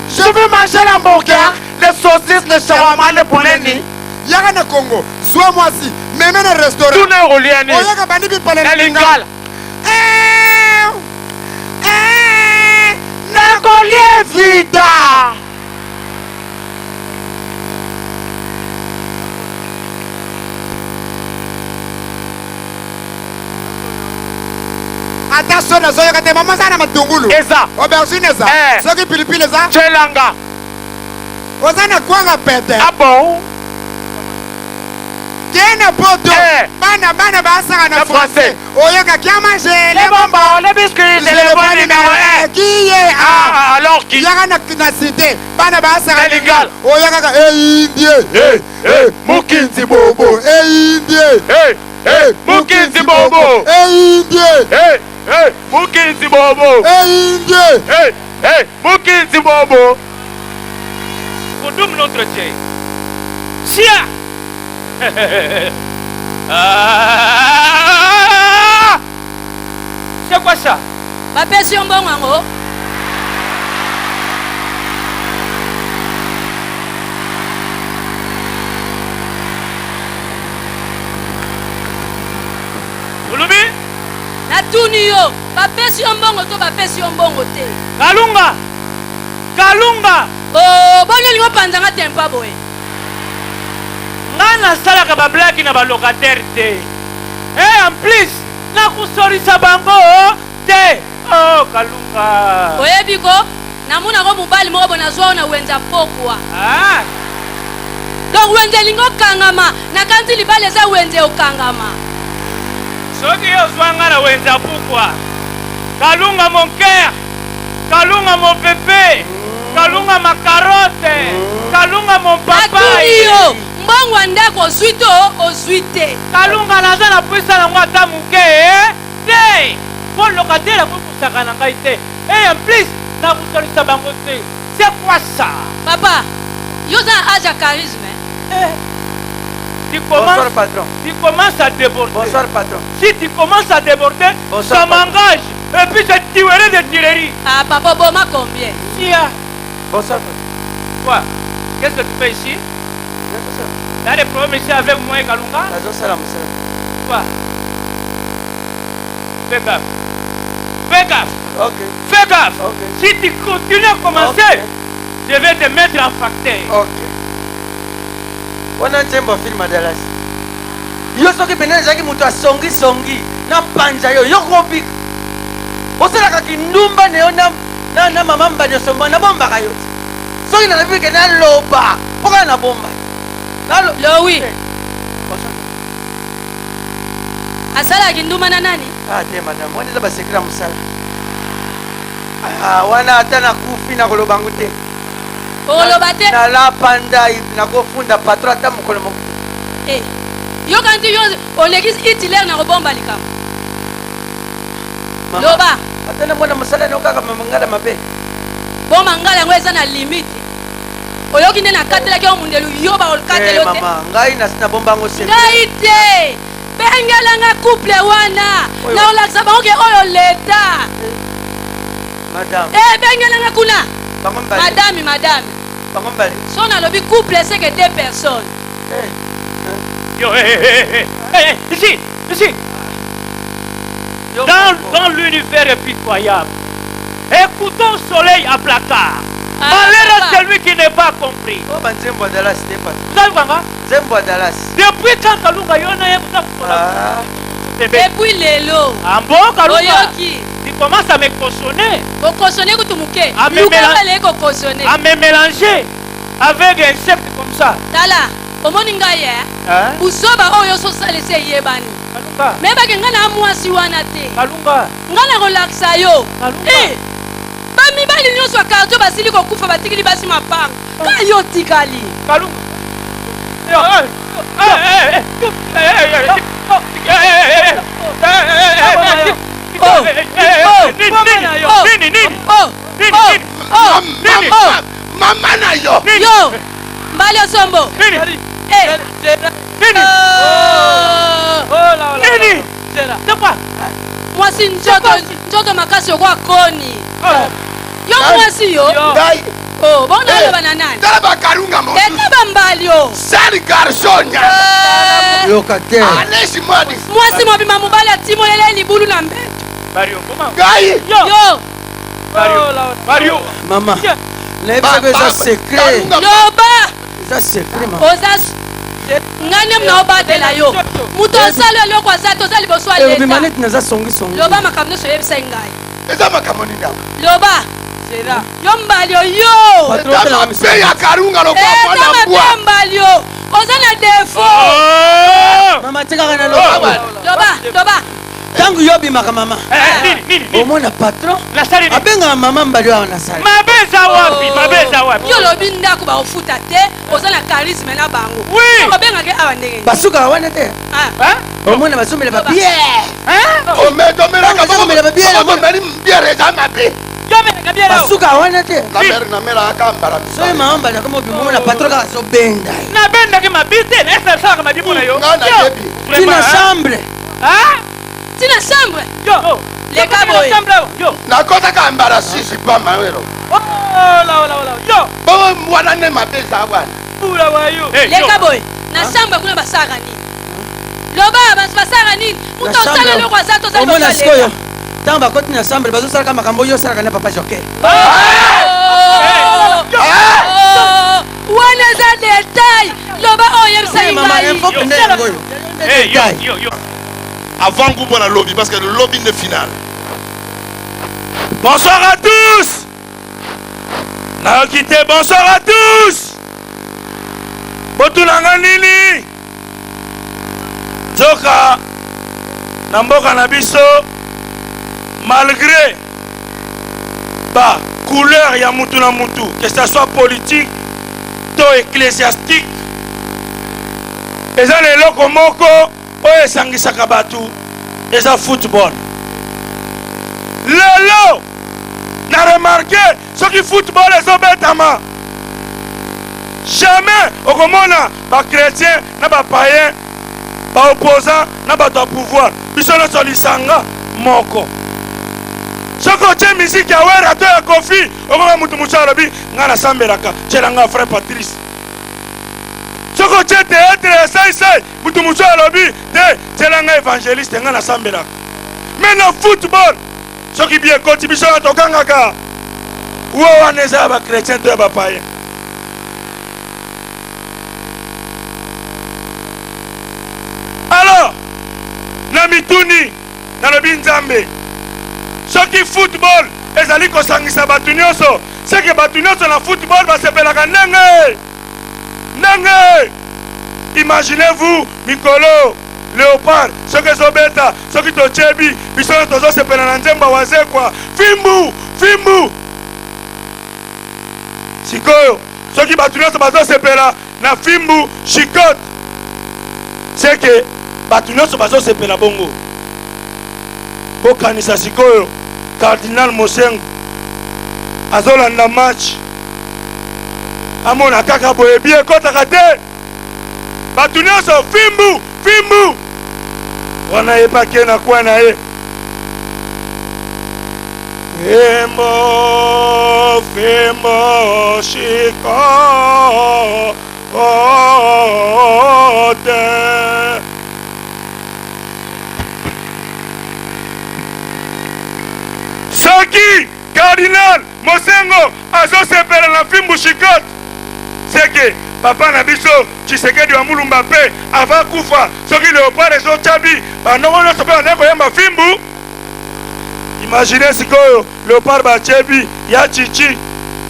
Je veux manger l'hamburger, les saucisses, les shawarma, les pouleni. Yaka na Congo. Soit moi si. Même na restaurant. Tout n'est relié. Oyoka bandi bi parler na lingala. Na collier vida. Attention na zoyoka te mama sana matungulu. Eza. Aubergine eza. Soki pilipili eza. Chelanga. Ozana kwanga pete. Ah bon? Kena poto. Bana basaka na français. Oyoka kia manger les bonbons, les biscuits, les bons numéro 1. Qui est alors qui? Yaka na cité. Bana basaka lingal. Oyoka ka indie. Mukinzi bobo. Indie. Mukinzi bobo. Indie. Mukinzi bobo. Indie. Mukinzi bobo. Pour notre Dieu. Sia. C'est quoi ça? Bapesi yo mbongo yango. Olobi? Natuni yo. Bapesi yo mbongo to bapesi yo mbongo te. Kalunga. Oh, bonyo lingo panzanga tempa boy. Nga nasalaka bablaki na balocataire te. En plus, nakusolisa bango te. Oh, Kalunga. Oyebi ko, namuna ko mobali moko bona zwa na wenza pokwa. Donc wenze lingo kangama, na kanti libale za wenze okangama. Soki yo zwanga na wenza pokwa. Kalunga mon cœur. Kalunga mon bébé. Kalunga ma carotte. Kalunga mon papa. Atuniyo, mbongo ndako oswito oswite. Kalunga naza na pesa na ngwa ta muke te. Pour locataire pour kusaka na ngai te. Et en plus, na kusolisa bango te. C'est quoi ça? Papa, yo za aja charisme. Tu commences à déborder. Bonsoir patron. Si tu commences à déborder, bonsoir, ça m'engage. Et puis je tuerai de tireries. Ah papa, boma combien? Sia. Bonsoir. Quoi? Qu'est-ce que tu fais ici? T'as des problèmes ici avec moi et Kalunga? Quoi? Fais gaffe. Fais gaffe. Ok. Fais gaffe. Okay. Si tu continues à commencer, je vais te mettre en facteur. Ok. Wana nzembo film Dallas. Yo soki pena ezaki mutu asongi na panza yo kobika. Osalaka kindumba ne yo na mama mbanya somba na bomba kayo. Soki na bike na loba. Poka na bomba. Lo oui. Asala kinduma na nani? Ah te madame, wani za basekira musala. Ah wana atana kufi na kolobangu te. Koloba te? Na la panda na kofunda patro ata mukolo moko. Eh. Yo kanti yo olekisi Hitler na robomba likamo. Loba. Atana mwana musala no kaka mangala mabe. Bo mangala ngweza na limite. Oyoki nde na katela ke omundelu yo ba olkatelo te. Mama, ngai na bomba ngo se. Ngai te. Bengela nga couple wana. Na olaksa ba oke oyo leta. Madame. Bengela nga kuna. Madame. Bangombali. Son alobi couple c'est que deux personnes. Yo, ici. Dans l'univers impitoyable, écoutons Soleil à placard. Malheur à celui qui n'est pas compris. Oh, ben Zembo Dallas, n'est pas. Vous savez quoi? Zembo Dallas. Depuis quand Kalunga Yona est depuis Lelo. En bon Kalunga. Oyoki. Tu commences à me cautionner. Au cautionner que tu mouquet. À me mélanger avec un insecte comme ça. Tala. Omoninga ye. Usoba oyo so salese yebani. Kalunga. Meba kenga na mwasi wana te. Kalunga. Ngana relaxa yo. Kalunga. Bami bali nyonso karto basili ko kufa batikili basi mapanga. Ka yo tikali. Kalunga. Mama na yo. Yo. Mbali osombo. Nini? Mwasi njoto makasi okwa koni. Yo mwasi yo. Oh, bona lo bananani. Tala ba Kalunga mo. Eta mbali yo. Sali garsonya. Yo kate. Alesi mwadi. Mwasi mwabima mubali atimo lele libulu na mbeto. Mario, comment? Gai. Yo. Mario. Mama. Leba que ça secret. Loba. Ça secret mama. Osas. Ngane mna obadela yo. Muto sala lo kwa zato zali boswa leta. Bimanet naza songi. Loba makamno so yebisa ngai. Eza makamoni ngam. Loba. Sera. Yo mbali yo. Patron pe ya Kalunga lo kwa na mbwa. Yo mbali yo. Ozana defo. Mama tika kana Loba. Tangu yobi maka mama. Nini? Omona patron. La sali. Abenga mama mbali wa na sali. Mabeza wapi? Yo lobi ndako ba ofuta te, ozana charisme na bango. Oui. Obenga ke awandenge. Basuka wana te. Omona basomela ba bien. Omedomela ka basomela ba bien. Omeli mbiere za mabe. Basuka wana te. Na mera akambara. Soy mama mbali kama obimona patron ka so benda. Na benda ke mabite, esa saka madimu na yo. Ngana yebi. Tina chambre. Tina chambre. Yo. Leka boy. Yo. Na kota ka mbara sisi pa mawero. Yo. Bo mwana ne mabeza wana. Pula wa yo. Leka boy. Na chambre kuna basaka nini? Loba basaka nini? Muto sala lo kwa zato za omona sikoyo. Tamba koti na chambre bazo sala kama kambo yo sala kana papa joke. Wana za detail. Loba oyebisa ngai. Yo. Avant que vous la lobby, parce que le lobby est final. Bonsoir à tous. Nakite, bonsoir à tous. Botulanga nini. Zoka Namboka Nabiso, malgré ba couleur ya mutu na mutu, que ce soit politique to ecclésiastique, eza leloko moko oyo esangisaka bato eza football. Lelo na remarqué soki football ezobetama jamais okomona bachrétien na bapayen baopposant na bato ya pouvoir biso nyonso lisanga moko. Soki otie misiki ya wera to ya kofi okoma mutu mosu alobi ngai nasambelaka tyelanga frère Patrice soki otie théâtre ya saisai mutu mosu alobi te tiela ngai évangéliste ngai nasambelaka. Mais na football soki bi ekoti biso na tokangaka wo wana eza ya bachrétien to ya bapayen. Alors na mituni nalobi nzambe soki football ezali kosangisa bato nyonso seke bato nyonso na football basepelaka ndenge. Imaginez-vous mikolo léopard soki ezobeta soki tochebi biso tozosepela na nzemba wazekwa fimbu sikoyo soki bato nyonso bazosepela na fimbu shikote seke bato nyonso bazosepela bongo. Bokanisa sikoyo Cardinal Mosengo azolanda match amona kaka boye bi ekotaka te bato nyonso fimbu wana yebake na kwa na ye fimbo shikote. Soki Cardinal Mosengo azosepela na fimbu shikote seke papa na biso Tshisekedi wa Mulumba pe ava kufa soki Léopard ezochabi bandongo nyonso mpe bandeko koyemba fimbu. Imaginez sikoyo Léopard bachebi ya chichi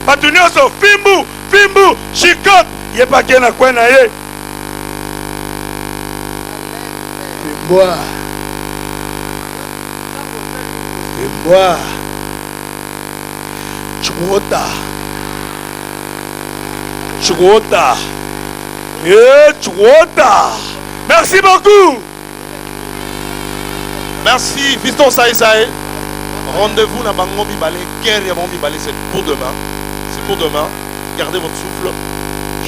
bato nyonso fimbu shikote yebake na kwe na ye Fimboa Chugota. Merci beaucoup. Merci, Fiston Saïsaï. Rendez-vous dans Bango Bibalé. Guerre avant Bibalé, c'est pour demain. C'est pour demain. Gardez votre souffle.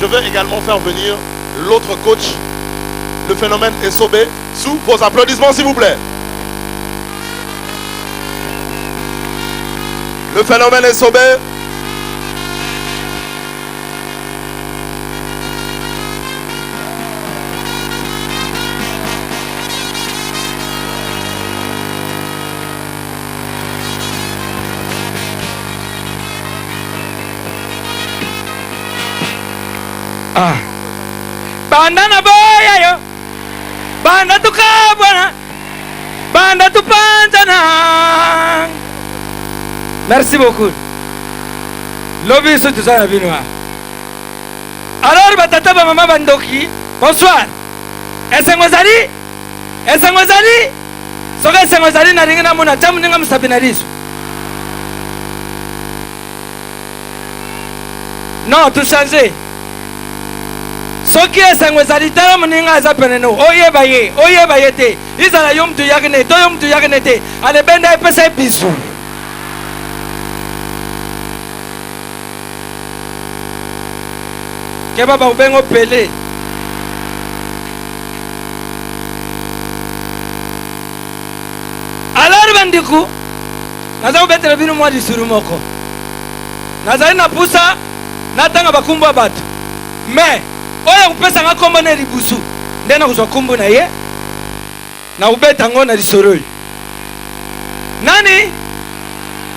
Je vais également faire venir l'autre coach, le phénomène Essobé, sous vos applaudissements, s'il vous plaît. Le phénomène Essobé. Banda na boya yo, banda tukabwana, banda tupanzana. Merci beaucoup. Lobi sou tout ça binoa. Alors batata ba mama bandoki, bonsoir. Esengozali? Soka esengozali na ringina mona tamu ninga musabinariso. Non, tout changer. Soki esango ezali tala moninga aza pene no oyeba ye te izala yo mtu yakene to yo mtu yakene te alebenda epesa ebisu ke baba ubengo pele alari bandiku naza kubetela bino mwa lisuru moko nazali na pusa natanga bakumbwa bato mais oya kupesa nga kombo na libusu ndena kuzwa kombo na ye na ubeta ngo na lisoroyi nani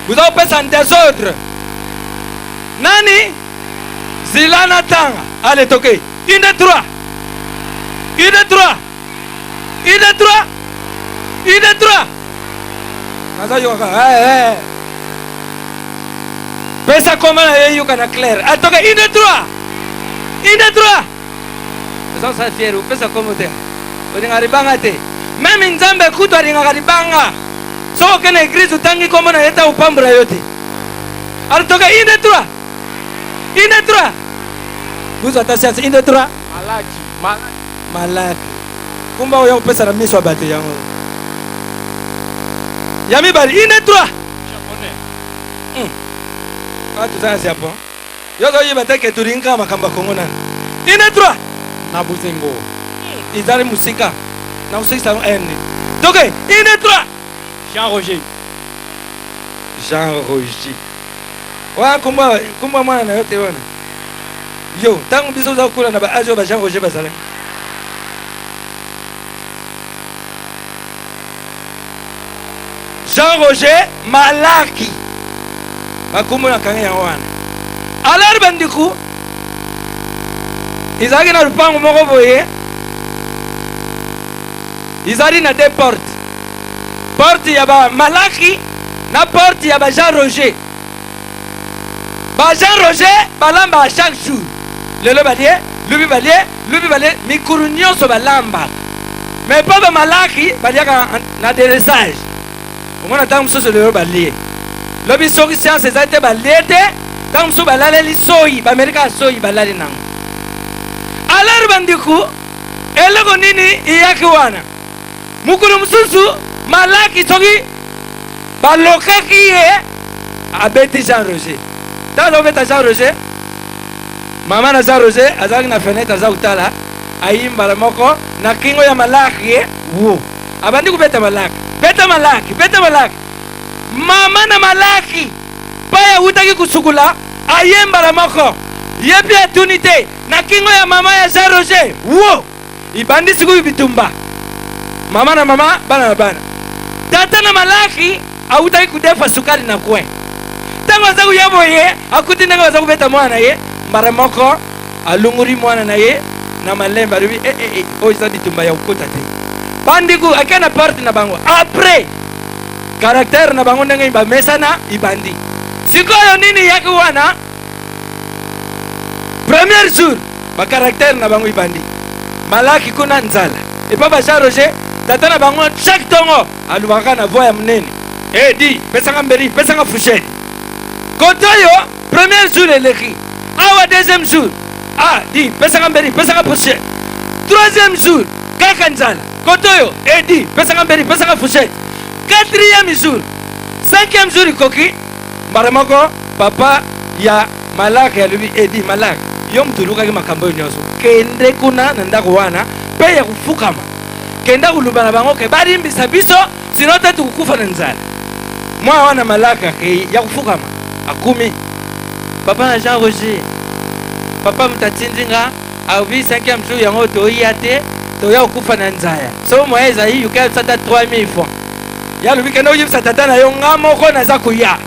buza kupesa désordre nani zilana tanga allez toke 1 2 3 kaza yoka pesa kombo na ye yuka na clair atoke 1 2 3 ça fier ou pesa comme te olinga ribanga te même nzambe kutu alinga ribanga so kene église utangi comme na eta upambura yote alitoka 1 2 3 vous attention 1 2 3 malaki kumba oya upesa na miso abate yango yami bali 1 2 3 japonais tu sais japon yozo yibata ke turinga makamba kongo nani 1 2 3 na buzengo izali musika na usika n donc 1 2 3 Jean Roger wa kumba mwana na yote wana yo ntango biso oza kokula na baage oyo bajean roger bazalaki Jean Roger Malaki bakombo na kanga yango wana alors bandiku ezalaki na lupango moko boye ezali na deux portes porte ya Malaki na porte ya Jean Roger Jean Roger balamba chaque jour lelo balie lubi balie mikuru nyonso balamba mais pas Malaki baliaka na déressage omona ntango mosusu lelo balie lobi soki science eza te balie te ntango mosusu balaleli soyi bamerika ya soyi balali nango alors bandiku eloko nini eyaki wana mokolo mosusu Malaki soki balokaki ye abeti Jean Roger ntango azobeta Jean Roger mama na Jean Roger azalaki na fenêtre aza kotala ayimbala moko na kingo ya Malaki ye wo abandi kobeta Malaki beta Malaki mama na Malaki paya utaki kusukula ayembala moko ye mpe atuni te na kingo ya mama ya Jean Roger wo ibandi siku bitumba mama na mama bana na bana tata na Malaki autaki kudefa sukari na kwe ntango aza kuya boye akuti ndenge baza kubeta mwana ye mbara moko alunguri mwana na ye na malemba alobi oyo eza bitumba ya kokota te bandiku ake na parte na bango après caractère na bango ndenge bamesana ibandi sikoyo nini yaki wana premier jour bacaractère na bango ibandi Malaki kuna nzala epa Jean Roger tata na bango chaque tongo alubaka na voix ya munene di pesanga mberi pesanga fourchette kotoyo premier jour eleki awa deuxième jour di pesanga mberi pesanga fourchette troisième jour kaka nzala kotoyo di pesanga mberi pesanga fourchette quatrième jour cinquième jour ikoki mbara moko papa ya Malaki alobi di Malaki yo mutu olukaki makambo oyo nyonso kende kuna na ndako wana mpe ya kofukama kenda kuluba na bango ke balimbisa biso sino te tukukufa na nzala mwa wana Malaki akei ya kofukama akumi papa na Jean Roger papa mutatindi nga aobi 5e jour yango toya te toya kokufa na nzala so moya ezali yuka sata 3000 francs ya lobi kende oyebisa tata na yo nga moko naza koya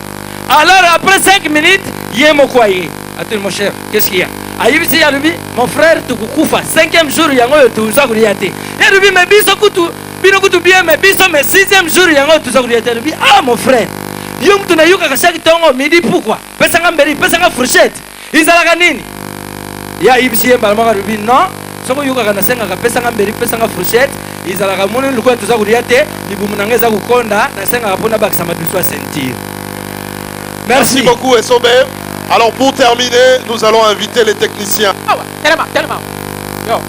alors après 5 minutes ye moko aye atuni mon cher qu'est-ce qu'il y a ayibisi ya lobi mon frère tukukufa 5e jour yango yo tuza kolia te ya lobi me biso kutu bino kutu bien me biso me 6e jour yango tuza kolia te lobi mon frère yo mutu na yukaka chaque tongo midi pourquoi pesanga mberi pesanga fourchette izalaka nini ya ayibisi ye mbala moko lobi non soko yukaka nasengaka pesanga mberi pesanga fourchette izalaka moni lukoya tuza kolia te libumu nanga eza kokonda nasengaka mpona bakisa madusu ya ceinture. Merci beaucoup Esobe. Alors pour terminer, nous allons inviter les techniciens. Tellement. Yo.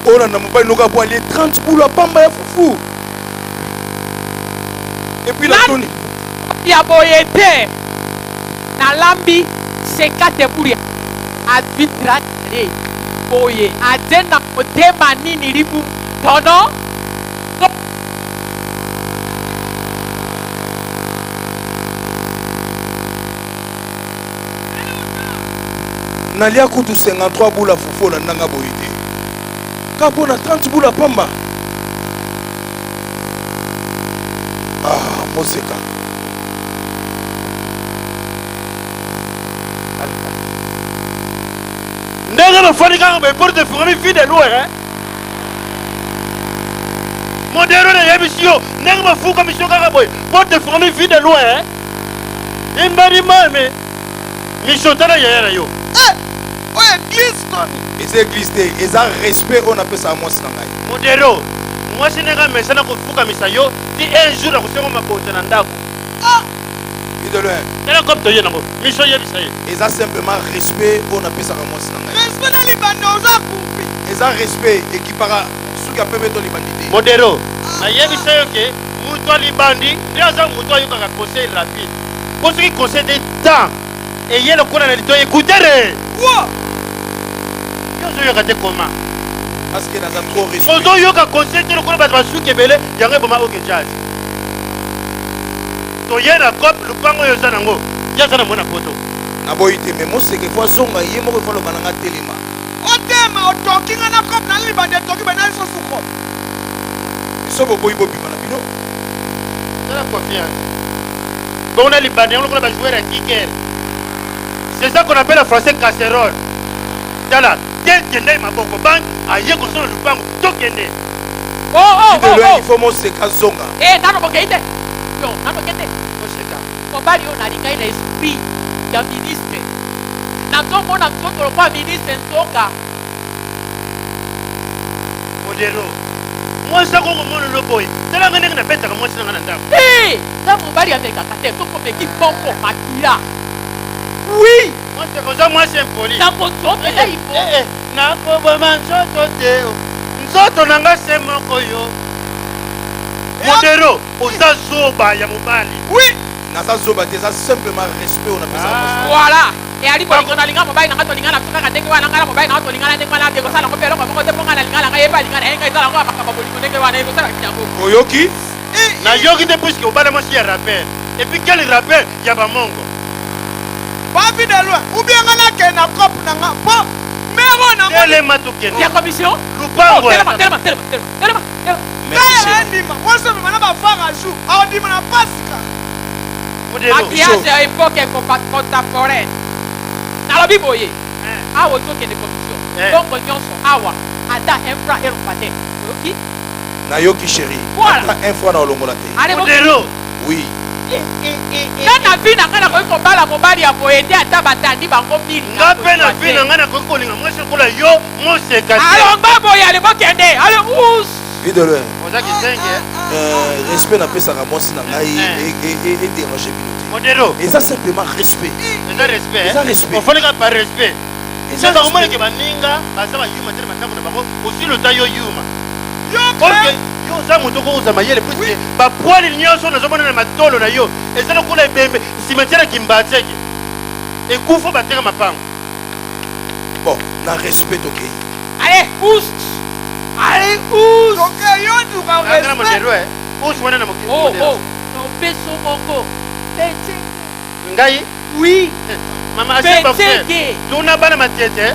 On a pas nous pour aller 30 boules à pamba ya foufou. Et puis la Tony. Ya boyete. Na lambi 50 boules. Advitra boye. Adena motema nini libu. Tono. Nalia kutu 53 boules à foufou na nanga boyete. Kapo na 30 boules à pamba. Moseka. Ndenge bafani kaka baporte fourmi fi de loin modero na yebisi yo ndenge bafuka misio kaka boye porte fourmi fi de loin imbari mame misio tala yaya na yo oye église toni eza église te eza respect oyo napesa mwasi na ngai modero mwasi ndenge amesana kofukamisa yo ti un jour akosengo makonza na ndako de loin tala comme toye nango misio yebisa ye eza simplement respect oyo napesaka mwasi na ngai respect na libanda oza kumbi eza respect ekipaka suki apembe to libandi te modero nayebisa yo ke moto alibandi nde aza moto ayokaka conseil rapide po soki conseil de temps eye lokola na lito ekutere yo ozoyoka te koma parce que naza trop respect ozoyoka conseil te lokola bato basuki ebele yango eboma oke jazz toye na cope lupango oyo oza nango yaza na mwana poto na boyi te mais moseke fo azonga ye moko fo aloba nanga telema otema otoki nga na kope na libande etoki bana liso suko biso boboyi bobima na bino tala confiance bon na libande on lokola bajoueur ya kicker c'est ça qu'on appelle en français casserole tala tekende maboko bank aye kosala lupango tokende il faut moseka zonga nano bokeite yo nano kende moseka mobali oyo nalingai na esprit ya ministre nazomona nzoto lokwa ministre nzonga modero mwasi akoko monono boye talanga ndenge nabetaka mwasi nanga na ndako na mobali amekaka te tokomeki bongo makila oui oza mwasi impoli na kozopela ifo nakoboma nzoto te nzoto nanga se moko yo modero oza zoba ya mobali oui naza zoba te eza simplement respect on appelle ça voilà eyali bolingo nalinga mobali nanga tolinga na kaka ndenge wana ngai na mobali nanga tolinga na ndenge wana ake kosala ngo mpe eloko moko te mpo ngai nalinga nanga yeba linga na ye ngai ezala ngo makambo bolingo ndenge wana ekosala kinyango oyoki nayoki te puiske obala mwasi ya rappel epuis quel rappel ya bamongo bavi de loin ou bien nga nakende na kope na nga mpo mero na telema tokende ya commission lupango telema ngai ayandima wosomema na bavara jour aodima na pasika maquillage ya époque contemporaine nalobi boye awa ozokende commission bongo nyonso awa ata infra eloba te oyoki nayoki chéri ata un fois na olongola te modero oui nga na vi na ngai nakoki kobala mobali ya boye te ata batandi bango mili nga mpe na vi na ngai nakoki kolinga mwasi lokola yo moseka te alonga boye ale bokende ale us videle oza kisenge respect napesaka mwasi na ngai edérange bino te modero eza simplement respect eza respect ofoneka par respect ezaka komoneke baninga baza bayuma te na matango na bango osilota yo yuma orke yo oza moto okokoza mayele puiske bapwali nyonso nazomona na matolo na yo eza lokola ebembe cimetière ya kimbateke ekufa bateka mapango bon na respect tokei ale us ale us toke yo nduka respect modero us wana na modero nopeso moko ngai oui mama asie boxer tuna bana matete